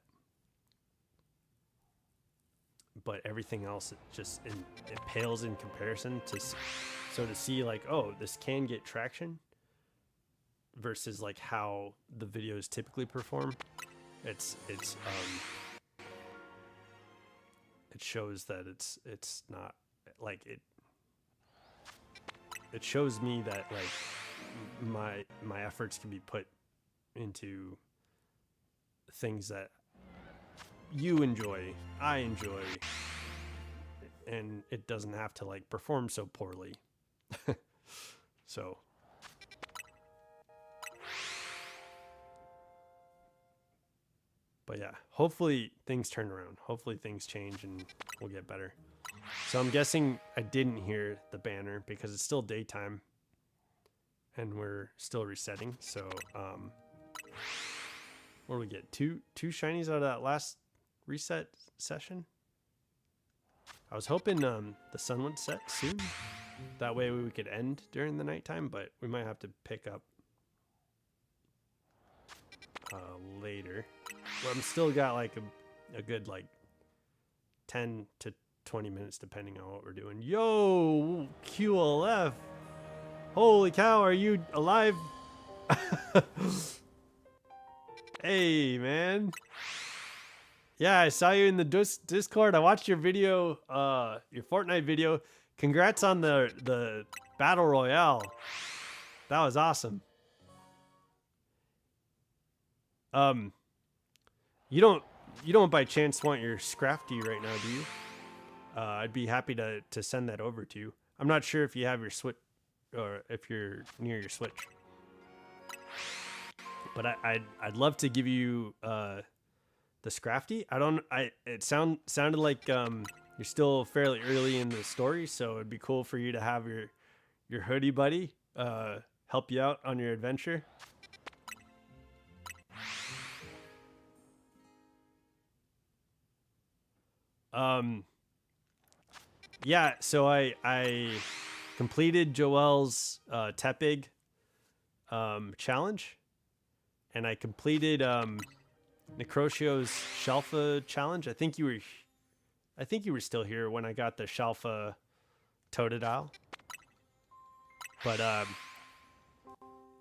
But everything else, it pales in comparison to. So to see like, oh, this can get traction versus like how the videos typically perform, it shows that it's not like it shows me that like my efforts can be put into things that you enjoy, I enjoy, and it doesn't have to like perform so poorly. So but yeah, hopefully things turn around, hopefully things change, and we'll get better. So I'm guessing I didn't hear the banner because it's still daytime and we're still resetting. So what do we get? Two shinies out of that last reset session. I was hoping the sun would set soon, that way we could end during the nighttime, but we might have to pick up later. Well, I'm still got like a good like 10 to 20 minutes depending on what we're doing. Yo, QLF, holy cow, are you alive? Hey, man. Yeah, I saw you in the Discord. I watched your video, your Fortnite video. Congrats on the battle royale. That was awesome. Um, you don't by chance want your Scrafty right now, do you? I'd be happy to send that over to you. I'm not sure if you have your Switch or if you're near your Switch, but I'd love to give you the Scrafty. It sounded like you're still fairly early in the story, so it'd be cool for you to have your hoodie buddy help you out on your adventure. Yeah, so I completed Joel's Tepig challenge, and I completed Necrotio's Shalfa challenge. I think you were still here when I got the Shalfa Totodile. But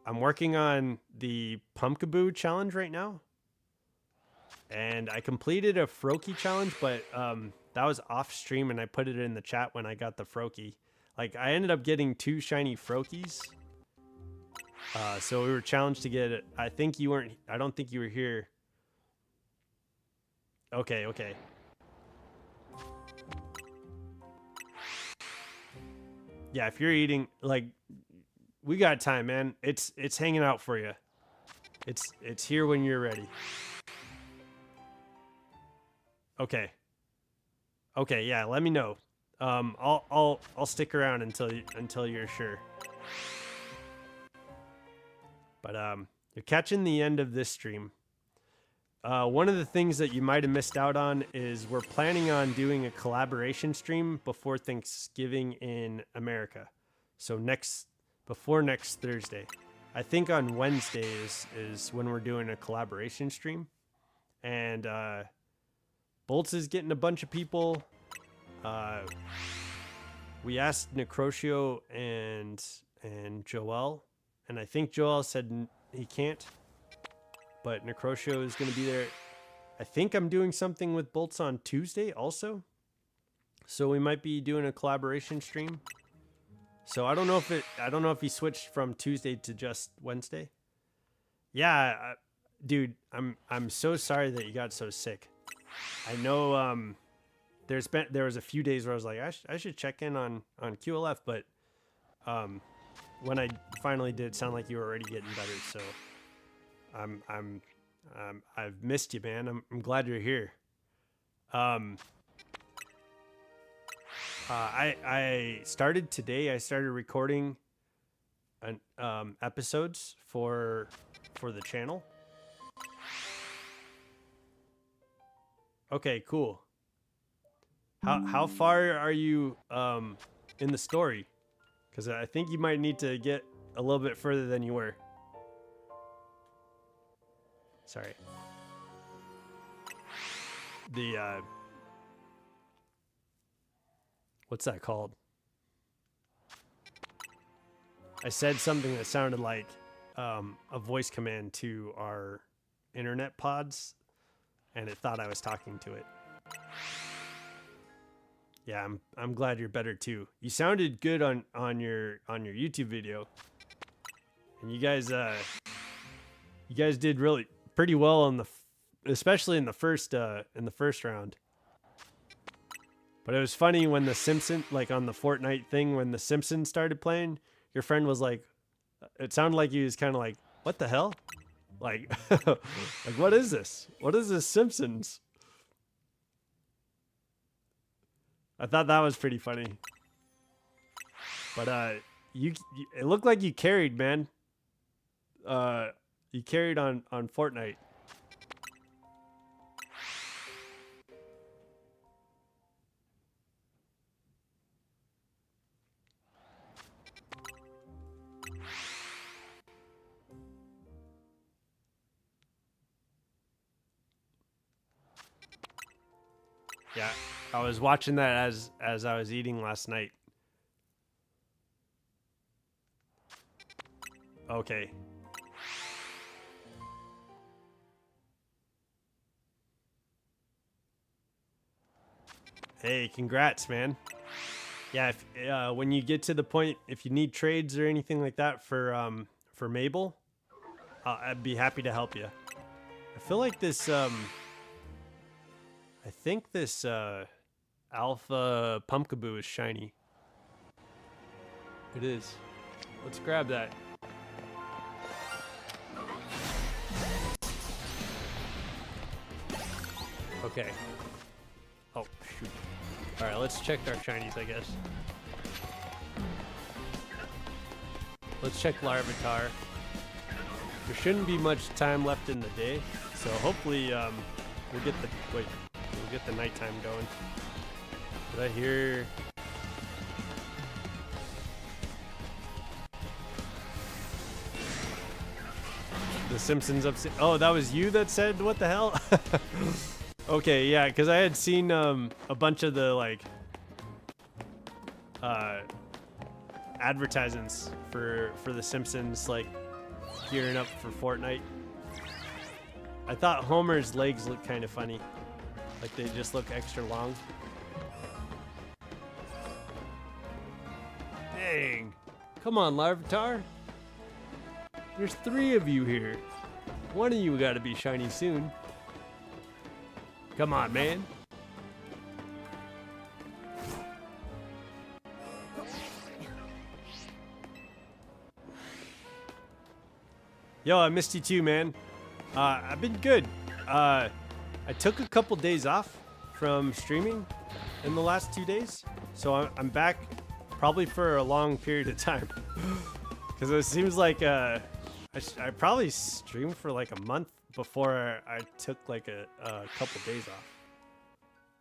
I'm working on the Pumpkaboo challenge right now. And I completed a Froakie challenge, but that was off stream, and I put it in the chat when I got the Froakie. Like, I ended up getting 2 shiny Froakies. So we were challenged to get it. I don't think you were here. Okay. Yeah, if you're eating, like, we got time, man. It's hanging out for you. It's here when you're ready. Okay, yeah, let me know. I'll stick around until you're sure. But you're catching the end of this stream. One of the things that you might have missed out on is we're planning on doing a collaboration stream before Thanksgiving in America. So before next Thursday. I think on Wednesday is when we're doing a collaboration stream. And Bolts is getting a bunch of people. We asked Necrotio and Joel, and I think Joel said he can't, but Necrotio is going to be there. I think I'm doing something with Bolts on Tuesday also, so we might be doing a collaboration stream. So I don't know if he switched from Tuesday to just Wednesday. Yeah, dude, I'm so sorry that you got so sick. I know there was a few days where I was like, I should check in on QLF, but when I finally did, it sounded like you were already getting better. So I've missed you, man. I'm glad you're here. I started today. I started recording episodes for the channel. Okay, cool. How far are you in the story? Because I think you might need to get a little bit further than you were. Sorry. The what's that called? I said something that sounded like a voice command to our internet pods, and it thought I was talking to it. Yeah, I'm glad you're better too. You sounded good on your YouTube video, and you guys did really pretty well on especially in the first round. But it was funny when the Simpsons, like on the Fortnite thing, when the Simpsons started playing, your friend was like, it sounded like he was kind of like, what the hell? Like, like, what is this? What is this Simpsons? I thought that was pretty funny. But it looked like you carried, man. You carried on Fortnite. Yeah, I was watching that as I was eating last night. Okay. Hey, congrats, man. Yeah, if, when you get to the point, if you need trades or anything like that for Mabel, I'd be happy to help you. I feel like this I think this alpha Pumpkaboo is shiny. It is. Let's grab that. Okay. Oh, shoot. Alright, let's check our shinies, I guess. Let's check larvitar. There shouldn't be much time left in the day, so hopefully we'll get the nighttime going. Did I hear? The Simpsons upset. Oh, that was you that said what the hell? Okay, yeah, because I had seen a bunch of the like advertisements for the Simpsons like gearing up for Fortnite. I thought Homer's legs looked kind of funny, like they just look extra long. Dang! Come on, larvitar. There's 3 of you here. One of you got to be shiny soon. Come on, man. Yo, I missed you too, man. I've been good. I took a couple days off from streaming in the last 2 days, so I'm back probably for a long period of time. Because it seems like I probably streamed for like a month before I took like a couple days off.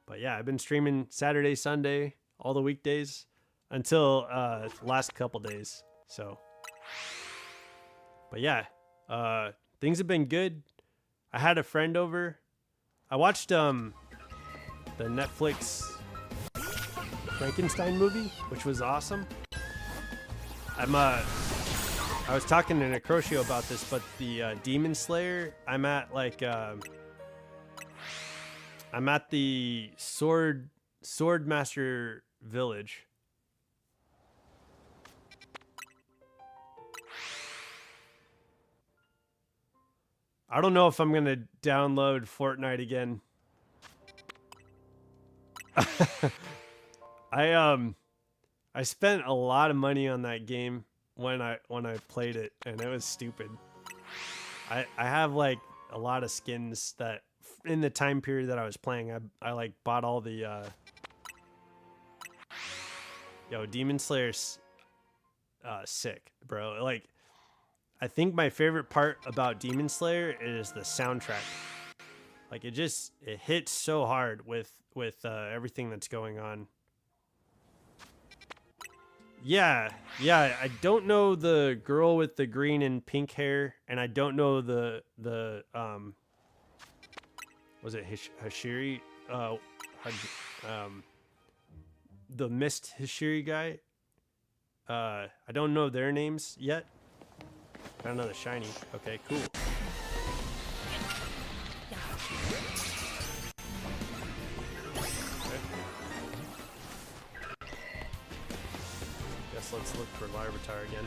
But yeah, I've been streaming Saturday, Sunday, all the weekdays until last couple days. So, but yeah, things have been good. I had a friend over. I watched the Netflix Frankenstein movie, which was awesome. I was talking to Necrotio about this, but the Demon Slayer, I'm at like I'm at the Sword Master Village. I don't know if I'm gonna download Fortnite again. I spent a lot of money on that game when I played it, and it was stupid. I have like a lot of skins that in the time period that I was playing, I like bought all the yo, Demon Slayer's sick, bro. Like, I think my favorite part about Demon Slayer is the soundtrack. Like, it hits so hard with everything that's going on. Yeah, I don't know the girl with the green and pink hair, and I don't know the was it Hashiri? The Mist Hashiri guy. I don't know their names yet. Got another shiny. Okay, cool. Let's look for larvitar again.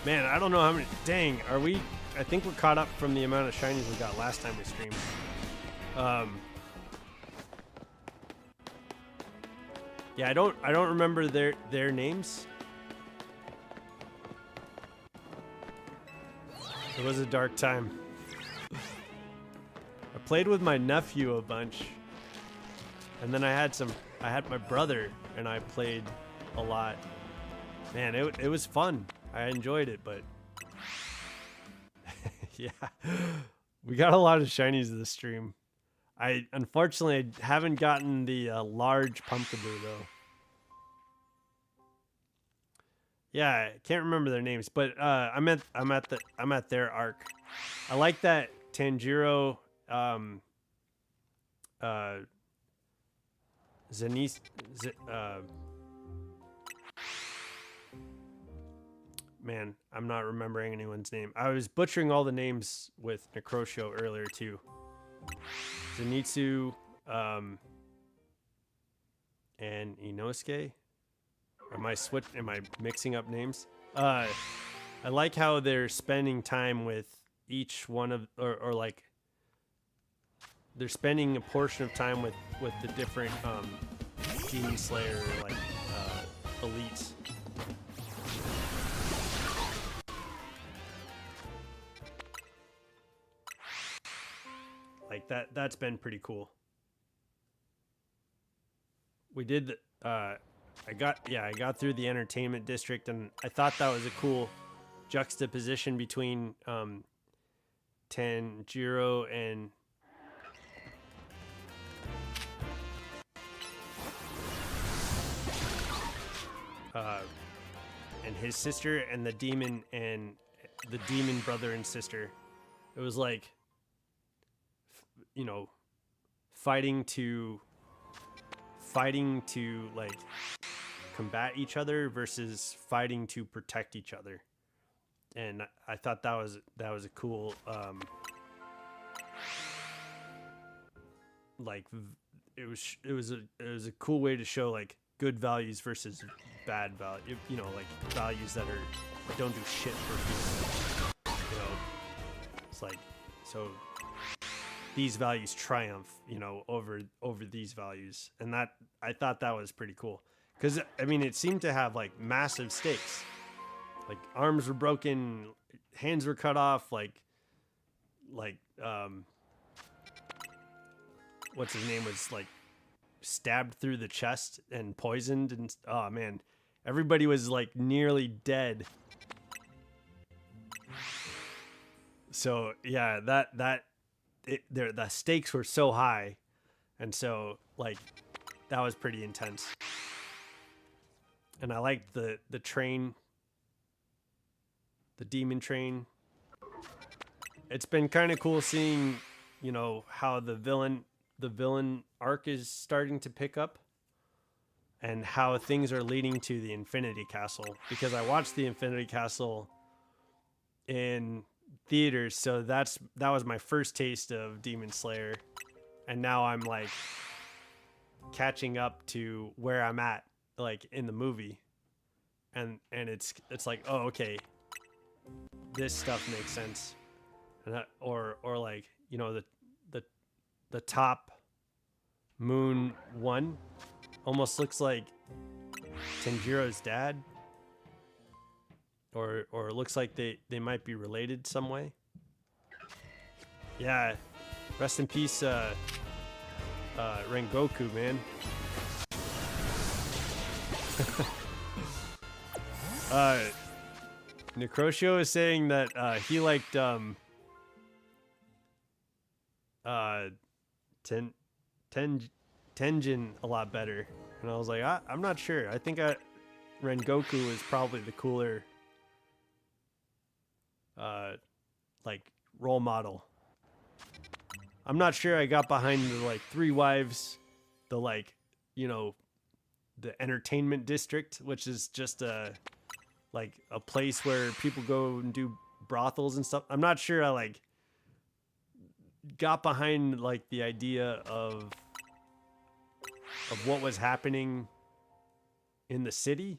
Man, I don't know how many. Dang, are we? I think we're caught up from the amount of shinies we got last time we streamed. Yeah, I don't remember their names. It was a dark time. I played with my nephew a bunch, and then I had my brother, and I played a lot. Man, it was fun. I enjoyed it, but yeah, we got a lot of shinies this stream. I unfortunately haven't gotten the large Pumpkaboo though. Yeah, I can't remember their names, but I'm at their arc. I like that Tanjiro man, I'm not remembering anyone's name. I was butchering all the names with Necrotio earlier too. Zenitsu, and Inosuke. Am I mixing up names? I like how they're spending time with each one of, or like they're spending a portion of time with the different Demon Slayer like elites. Like that's been pretty cool. We did I got through the entertainment district, and I thought that was a cool juxtaposition between Tanjiro and his sister, and the demon brother and sister. It was like, you know, fighting to like combat each other versus fighting to protect each other. And I thought that was a cool like it was a cool way to show like good values versus bad value, you know, like values that don't do shit for people, you know. It's like, so these values triumph, you know, over these values. And that, I thought that was pretty cool, because I mean it seemed to have like massive stakes. Like arms were broken, hands were cut off, like what's his name was like stabbed through the chest and poisoned, and oh man, everybody was like nearly dead. So yeah, the stakes were so high, and so like that was pretty intense. And I liked the train, the demon train. It's been kind of cool seeing, you know, how the villain arc is starting to pick up, and how things are leading to the Infinity Castle, because I watched the Infinity Castle in theaters, so that was my first taste of Demon Slayer, and now I'm like catching up to where I'm at like in the movie, and it's like, oh okay, this stuff makes sense. And or like, you know, the top moon one almost looks like Tanjiro's dad, or looks like they might be related some way. Yeah, rest in peace, Rengoku, man. Necrotio is saying that he liked Tenjin a lot better, and I was like, I'm not sure. I think Rengoku is probably the cooler like role model. I'm not sure I got behind the like three wives, the like, you know, the entertainment district, which is just like a place where people go and do brothels and stuff. I'm not sure I like got behind like the idea of what was happening in the city,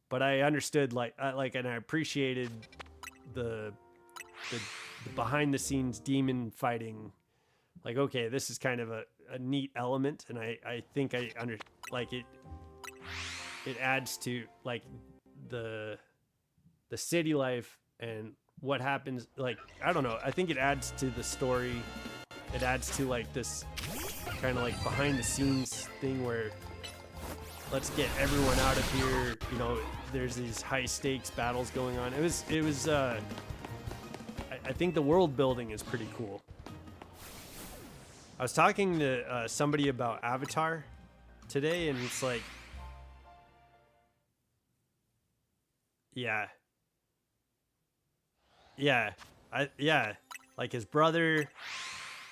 but I understood and I appreciated the behind the scenes demon fighting. Like, okay, this is kind of a neat element, and I think it adds to like the city life and what happens. Like, I don't know, I think it adds to the story. It adds to like this kind of like behind the scenes thing where let's get everyone out of here, you know. There's these high stakes battles going on. It was I think the world building is pretty cool. I was talking to somebody about Avatar today, and it's like, yeah, like his brother,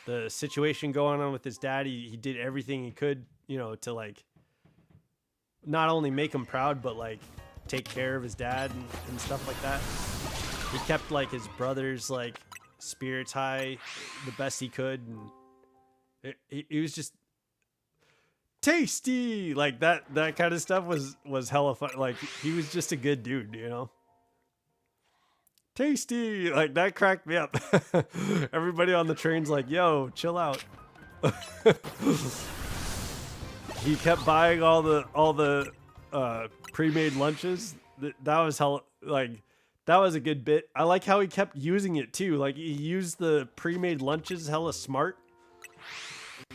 the situation going on with his dad, he did everything he could, you know, to like not only make him proud, but like take care of his dad and stuff like that. He kept like his brother's like spirits high the best he could, and it was just, tasty, like that kind of stuff was hella fun. Like he was just a good dude, you know. Tasty, like that cracked me up. Everybody on the train's like, yo, chill out. He kept buying all the pre-made lunches. That was hella, like, that was a good bit. I like how he kept using it too. Like he used the pre-made lunches hella smart.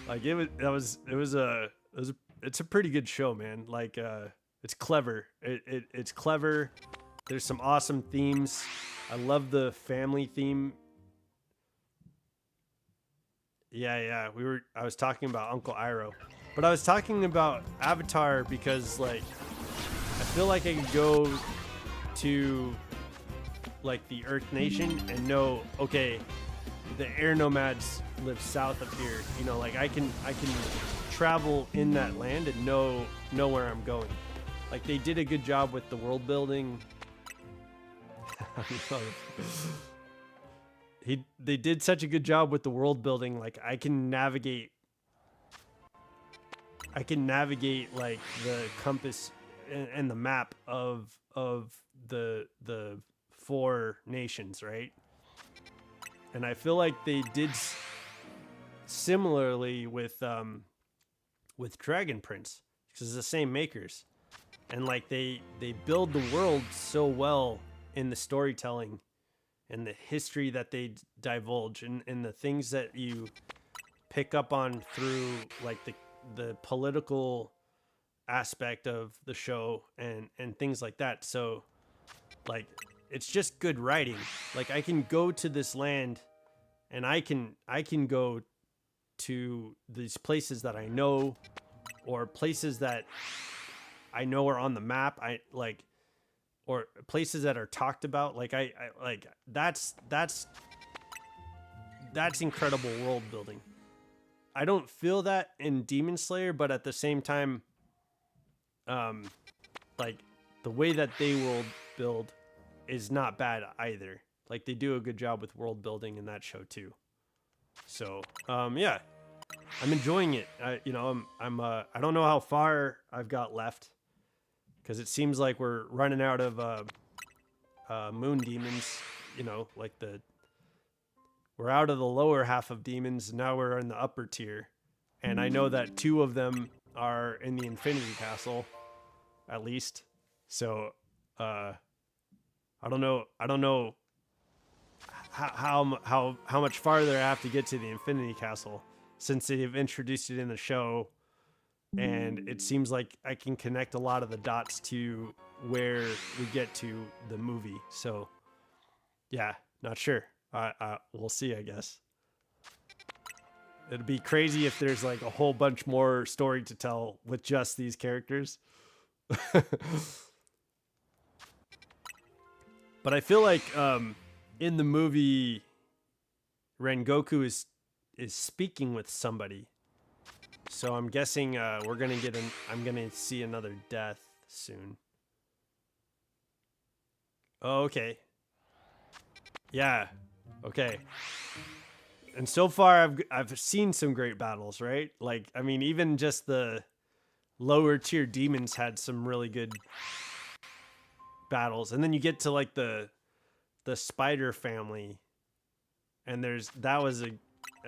Like it's a pretty good show, man. Like it's clever. It's clever. There's some awesome themes. I love the family theme. Yeah, I was talking about Uncle Iroh. But I was talking about Avatar because, like, I feel like I could go to, like, the Earth Nation and know, okay, the air nomads live south of here. You know, like I can travel in that land and know where I'm going. Like they did a good job with the world building. They did such a good job with the world building. Like I can navigate like the compass and the map of the four nations, right? And I feel like they did similarly with Dragon Prince, because it's the same makers, and like they build the world so well in the storytelling and the history that they divulge and the things that you pick up on through like the political aspect of the show and things like that. So like it's just good writing. Like I can go to this land and I can go to these places that I know, or places that I know are on the map. I like, or places that are talked about. Like I like that's incredible world building. I don't feel that in Demon Slayer, but at the same time, like the way that they world build is not bad either. Like they do a good job with world building in that show too. So, yeah, I'm enjoying it. I don't know how far I've got left, because it seems like we're running out of moon demons. You know, like we're out of the lower half of demons. Now we're in the upper tier, and I know that 2 of them are in the Infinity Castle, at least. So, I don't know how much farther I have to get to the Infinity Castle, since they've introduced it in the show, and it seems like I can connect a lot of the dots to where we get to the movie. So yeah, not sure. We'll see, I guess. It'd be crazy if there's like a whole bunch more story to tell with just these characters. But I feel like in the movie, Rengoku is speaking with somebody, so I'm guessing I'm gonna see another death soon. Oh, okay. Yeah. Okay. And so far, I've seen some great battles, right? Like, I mean, even just the lower tier demons had some really good battles, and then you get to like the spider family, and that was a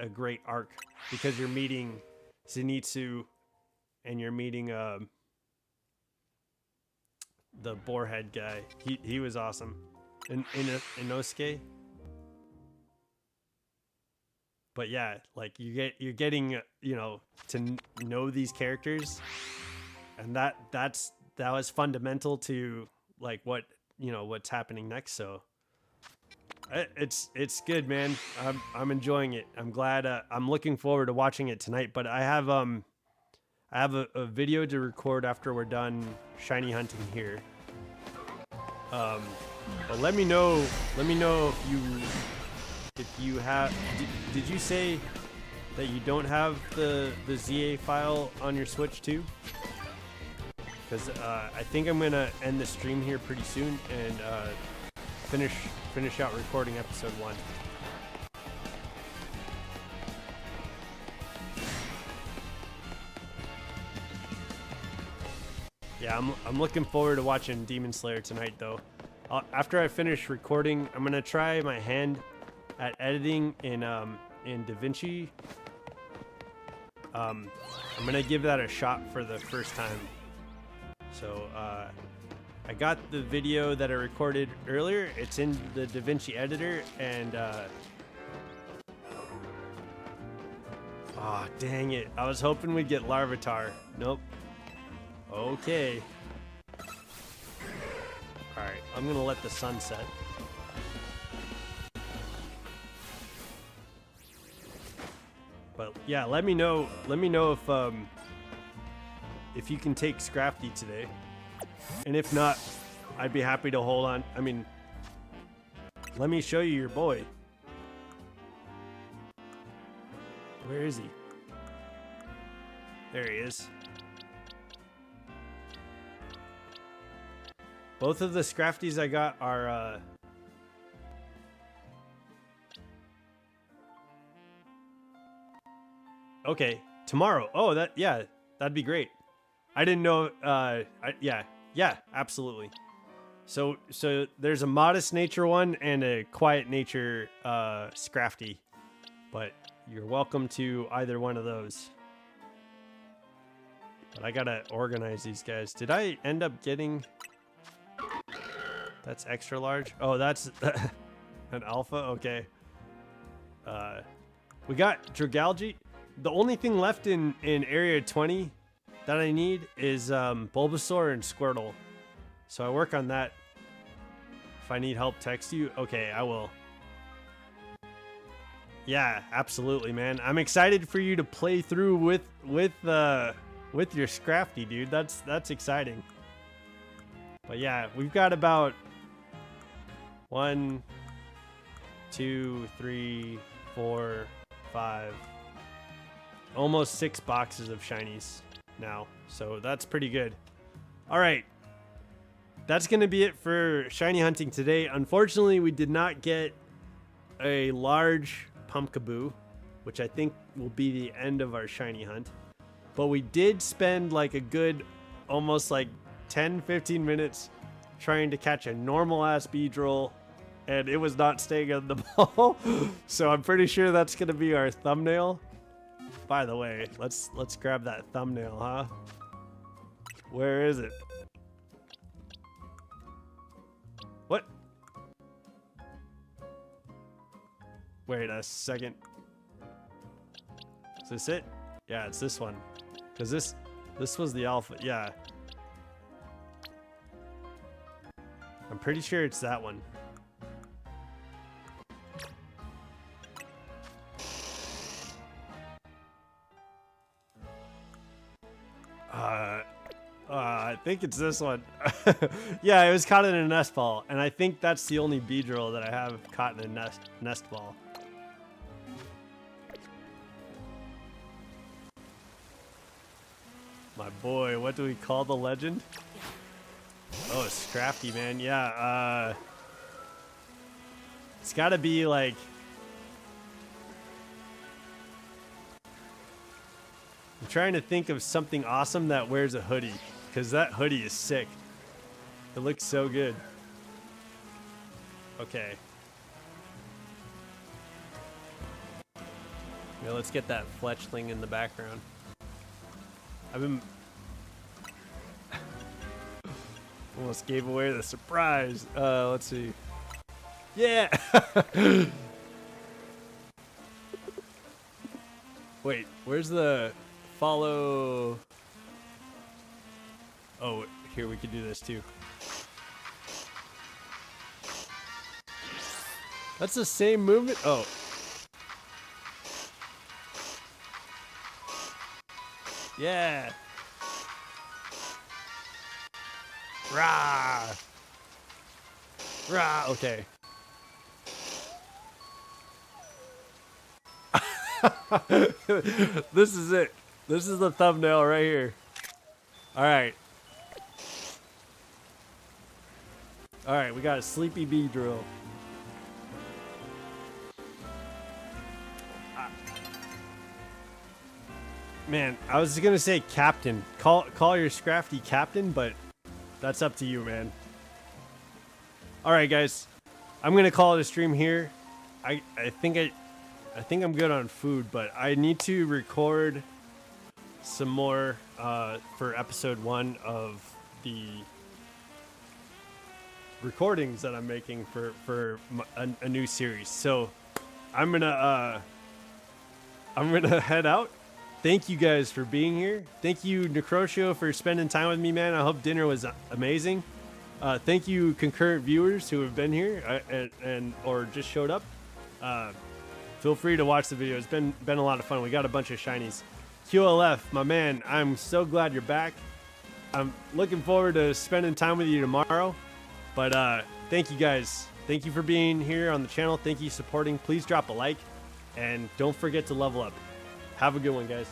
great arc, because you're meeting Zenitsu and you're meeting the boarhead guy. He was awesome. In Inosuke. But yeah, like you're getting to know these characters, and that was fundamental to like what's happening next. So it's good, man. I'm enjoying it. I'm glad. I'm looking forward to watching it tonight. But I have a video to record after we're done shiny hunting here. But let me know if you have. Did you say that you don't have the ZA file on your Switch too? Because I think I'm gonna end the stream here pretty soon and finish out recording episode 1. Yeah, I'm looking forward to watching Demon Slayer tonight, though. After I finish recording, I'm gonna try my hand at editing in DaVinci. I'm gonna give that a shot for the first time. So I got the video that I recorded earlier. It's in the DaVinci editor, and oh, dang it. I was hoping we'd get larvitar. Nope. Okay. Alright, I'm gonna let the sun set. But yeah, let me know if you can take Scrafty today. And if not, I'd be happy to hold on. I mean, let me show you your boy. Where is he? There he is. Both of the Scrafties I got are okay, tomorrow. Oh, that'd be great. I didn't know yeah, absolutely. So there's a modest nature one and a quiet nature Scrafty. But you're welcome to either one of those. But I gotta organize these guys. Did I end up getting... That's extra large? Oh, that's an alpha? Okay. We got Dragalge. The only thing left in Area 20 that I need is Bulbasaur and Squirtle. So I work on that. If I need help, text you. Okay, I will. Yeah, absolutely, man. I'm excited for you to play through with your Scrafty, dude. That's exciting. But yeah, we've got about 1, 2, 3, 4, 5, almost 6 boxes of shinies now. So that's pretty good. All right. That's going to be it for shiny hunting today. Unfortunately, we did not get a large Pumpkaboo, which I think will be the end of our shiny hunt. But we did spend like a good almost like 10-15 minutes trying to catch a normal ass Beedrill, and it was not staying on the ball. So I'm pretty sure that's gonna be our thumbnail. By the way, let's grab that thumbnail, huh? Where is it? What? Wait a second. Is this it? Yeah, it's this one. Cause this was the alpha. Yeah. I'm pretty sure it's that one. I think it's this one. Yeah, it was caught in a nest ball, and I think that's the only Beedrill that I have caught in a nest ball. My boy, what do we call the legend? Oh, Scrafty, man. Yeah, it's gotta be like... I'm trying to think of something awesome that wears a hoodie, because that hoodie is sick. It looks so good. Okay. Yeah, let's get that fletchling in the background. I've been... Almost gave away the surprise. Let's see. Yeah! Wait, where's the follow? Oh, here, we could do this too. That's the same movement? Oh. Yeah. Rah! Rah! Okay. This is it. This is the thumbnail right here. Alright. Alright, we got a sleepy Beedrill. Man, I was gonna say captain. Call your Scrafty captain, but that's up to you, man. All right, guys, I'm gonna call it a stream here. I think I'm good on food, but I need to record some more for episode 1 of the recordings that I'm making for a new series. So I'm gonna head out. Thank you guys for being here. Thank you, Necrotio, for spending time with me, man. I hope dinner was amazing. Thank you, concurrent viewers who have been here and or just showed up. Feel free to watch the video. It's been a lot of fun. We got a bunch of shinies. QLF, my man, I'm so glad you're back. I'm looking forward to spending time with you tomorrow. But thank you guys. Thank you for being here on the channel. Thank you for supporting. Please drop a like. And don't forget to level up. Have a good one, guys.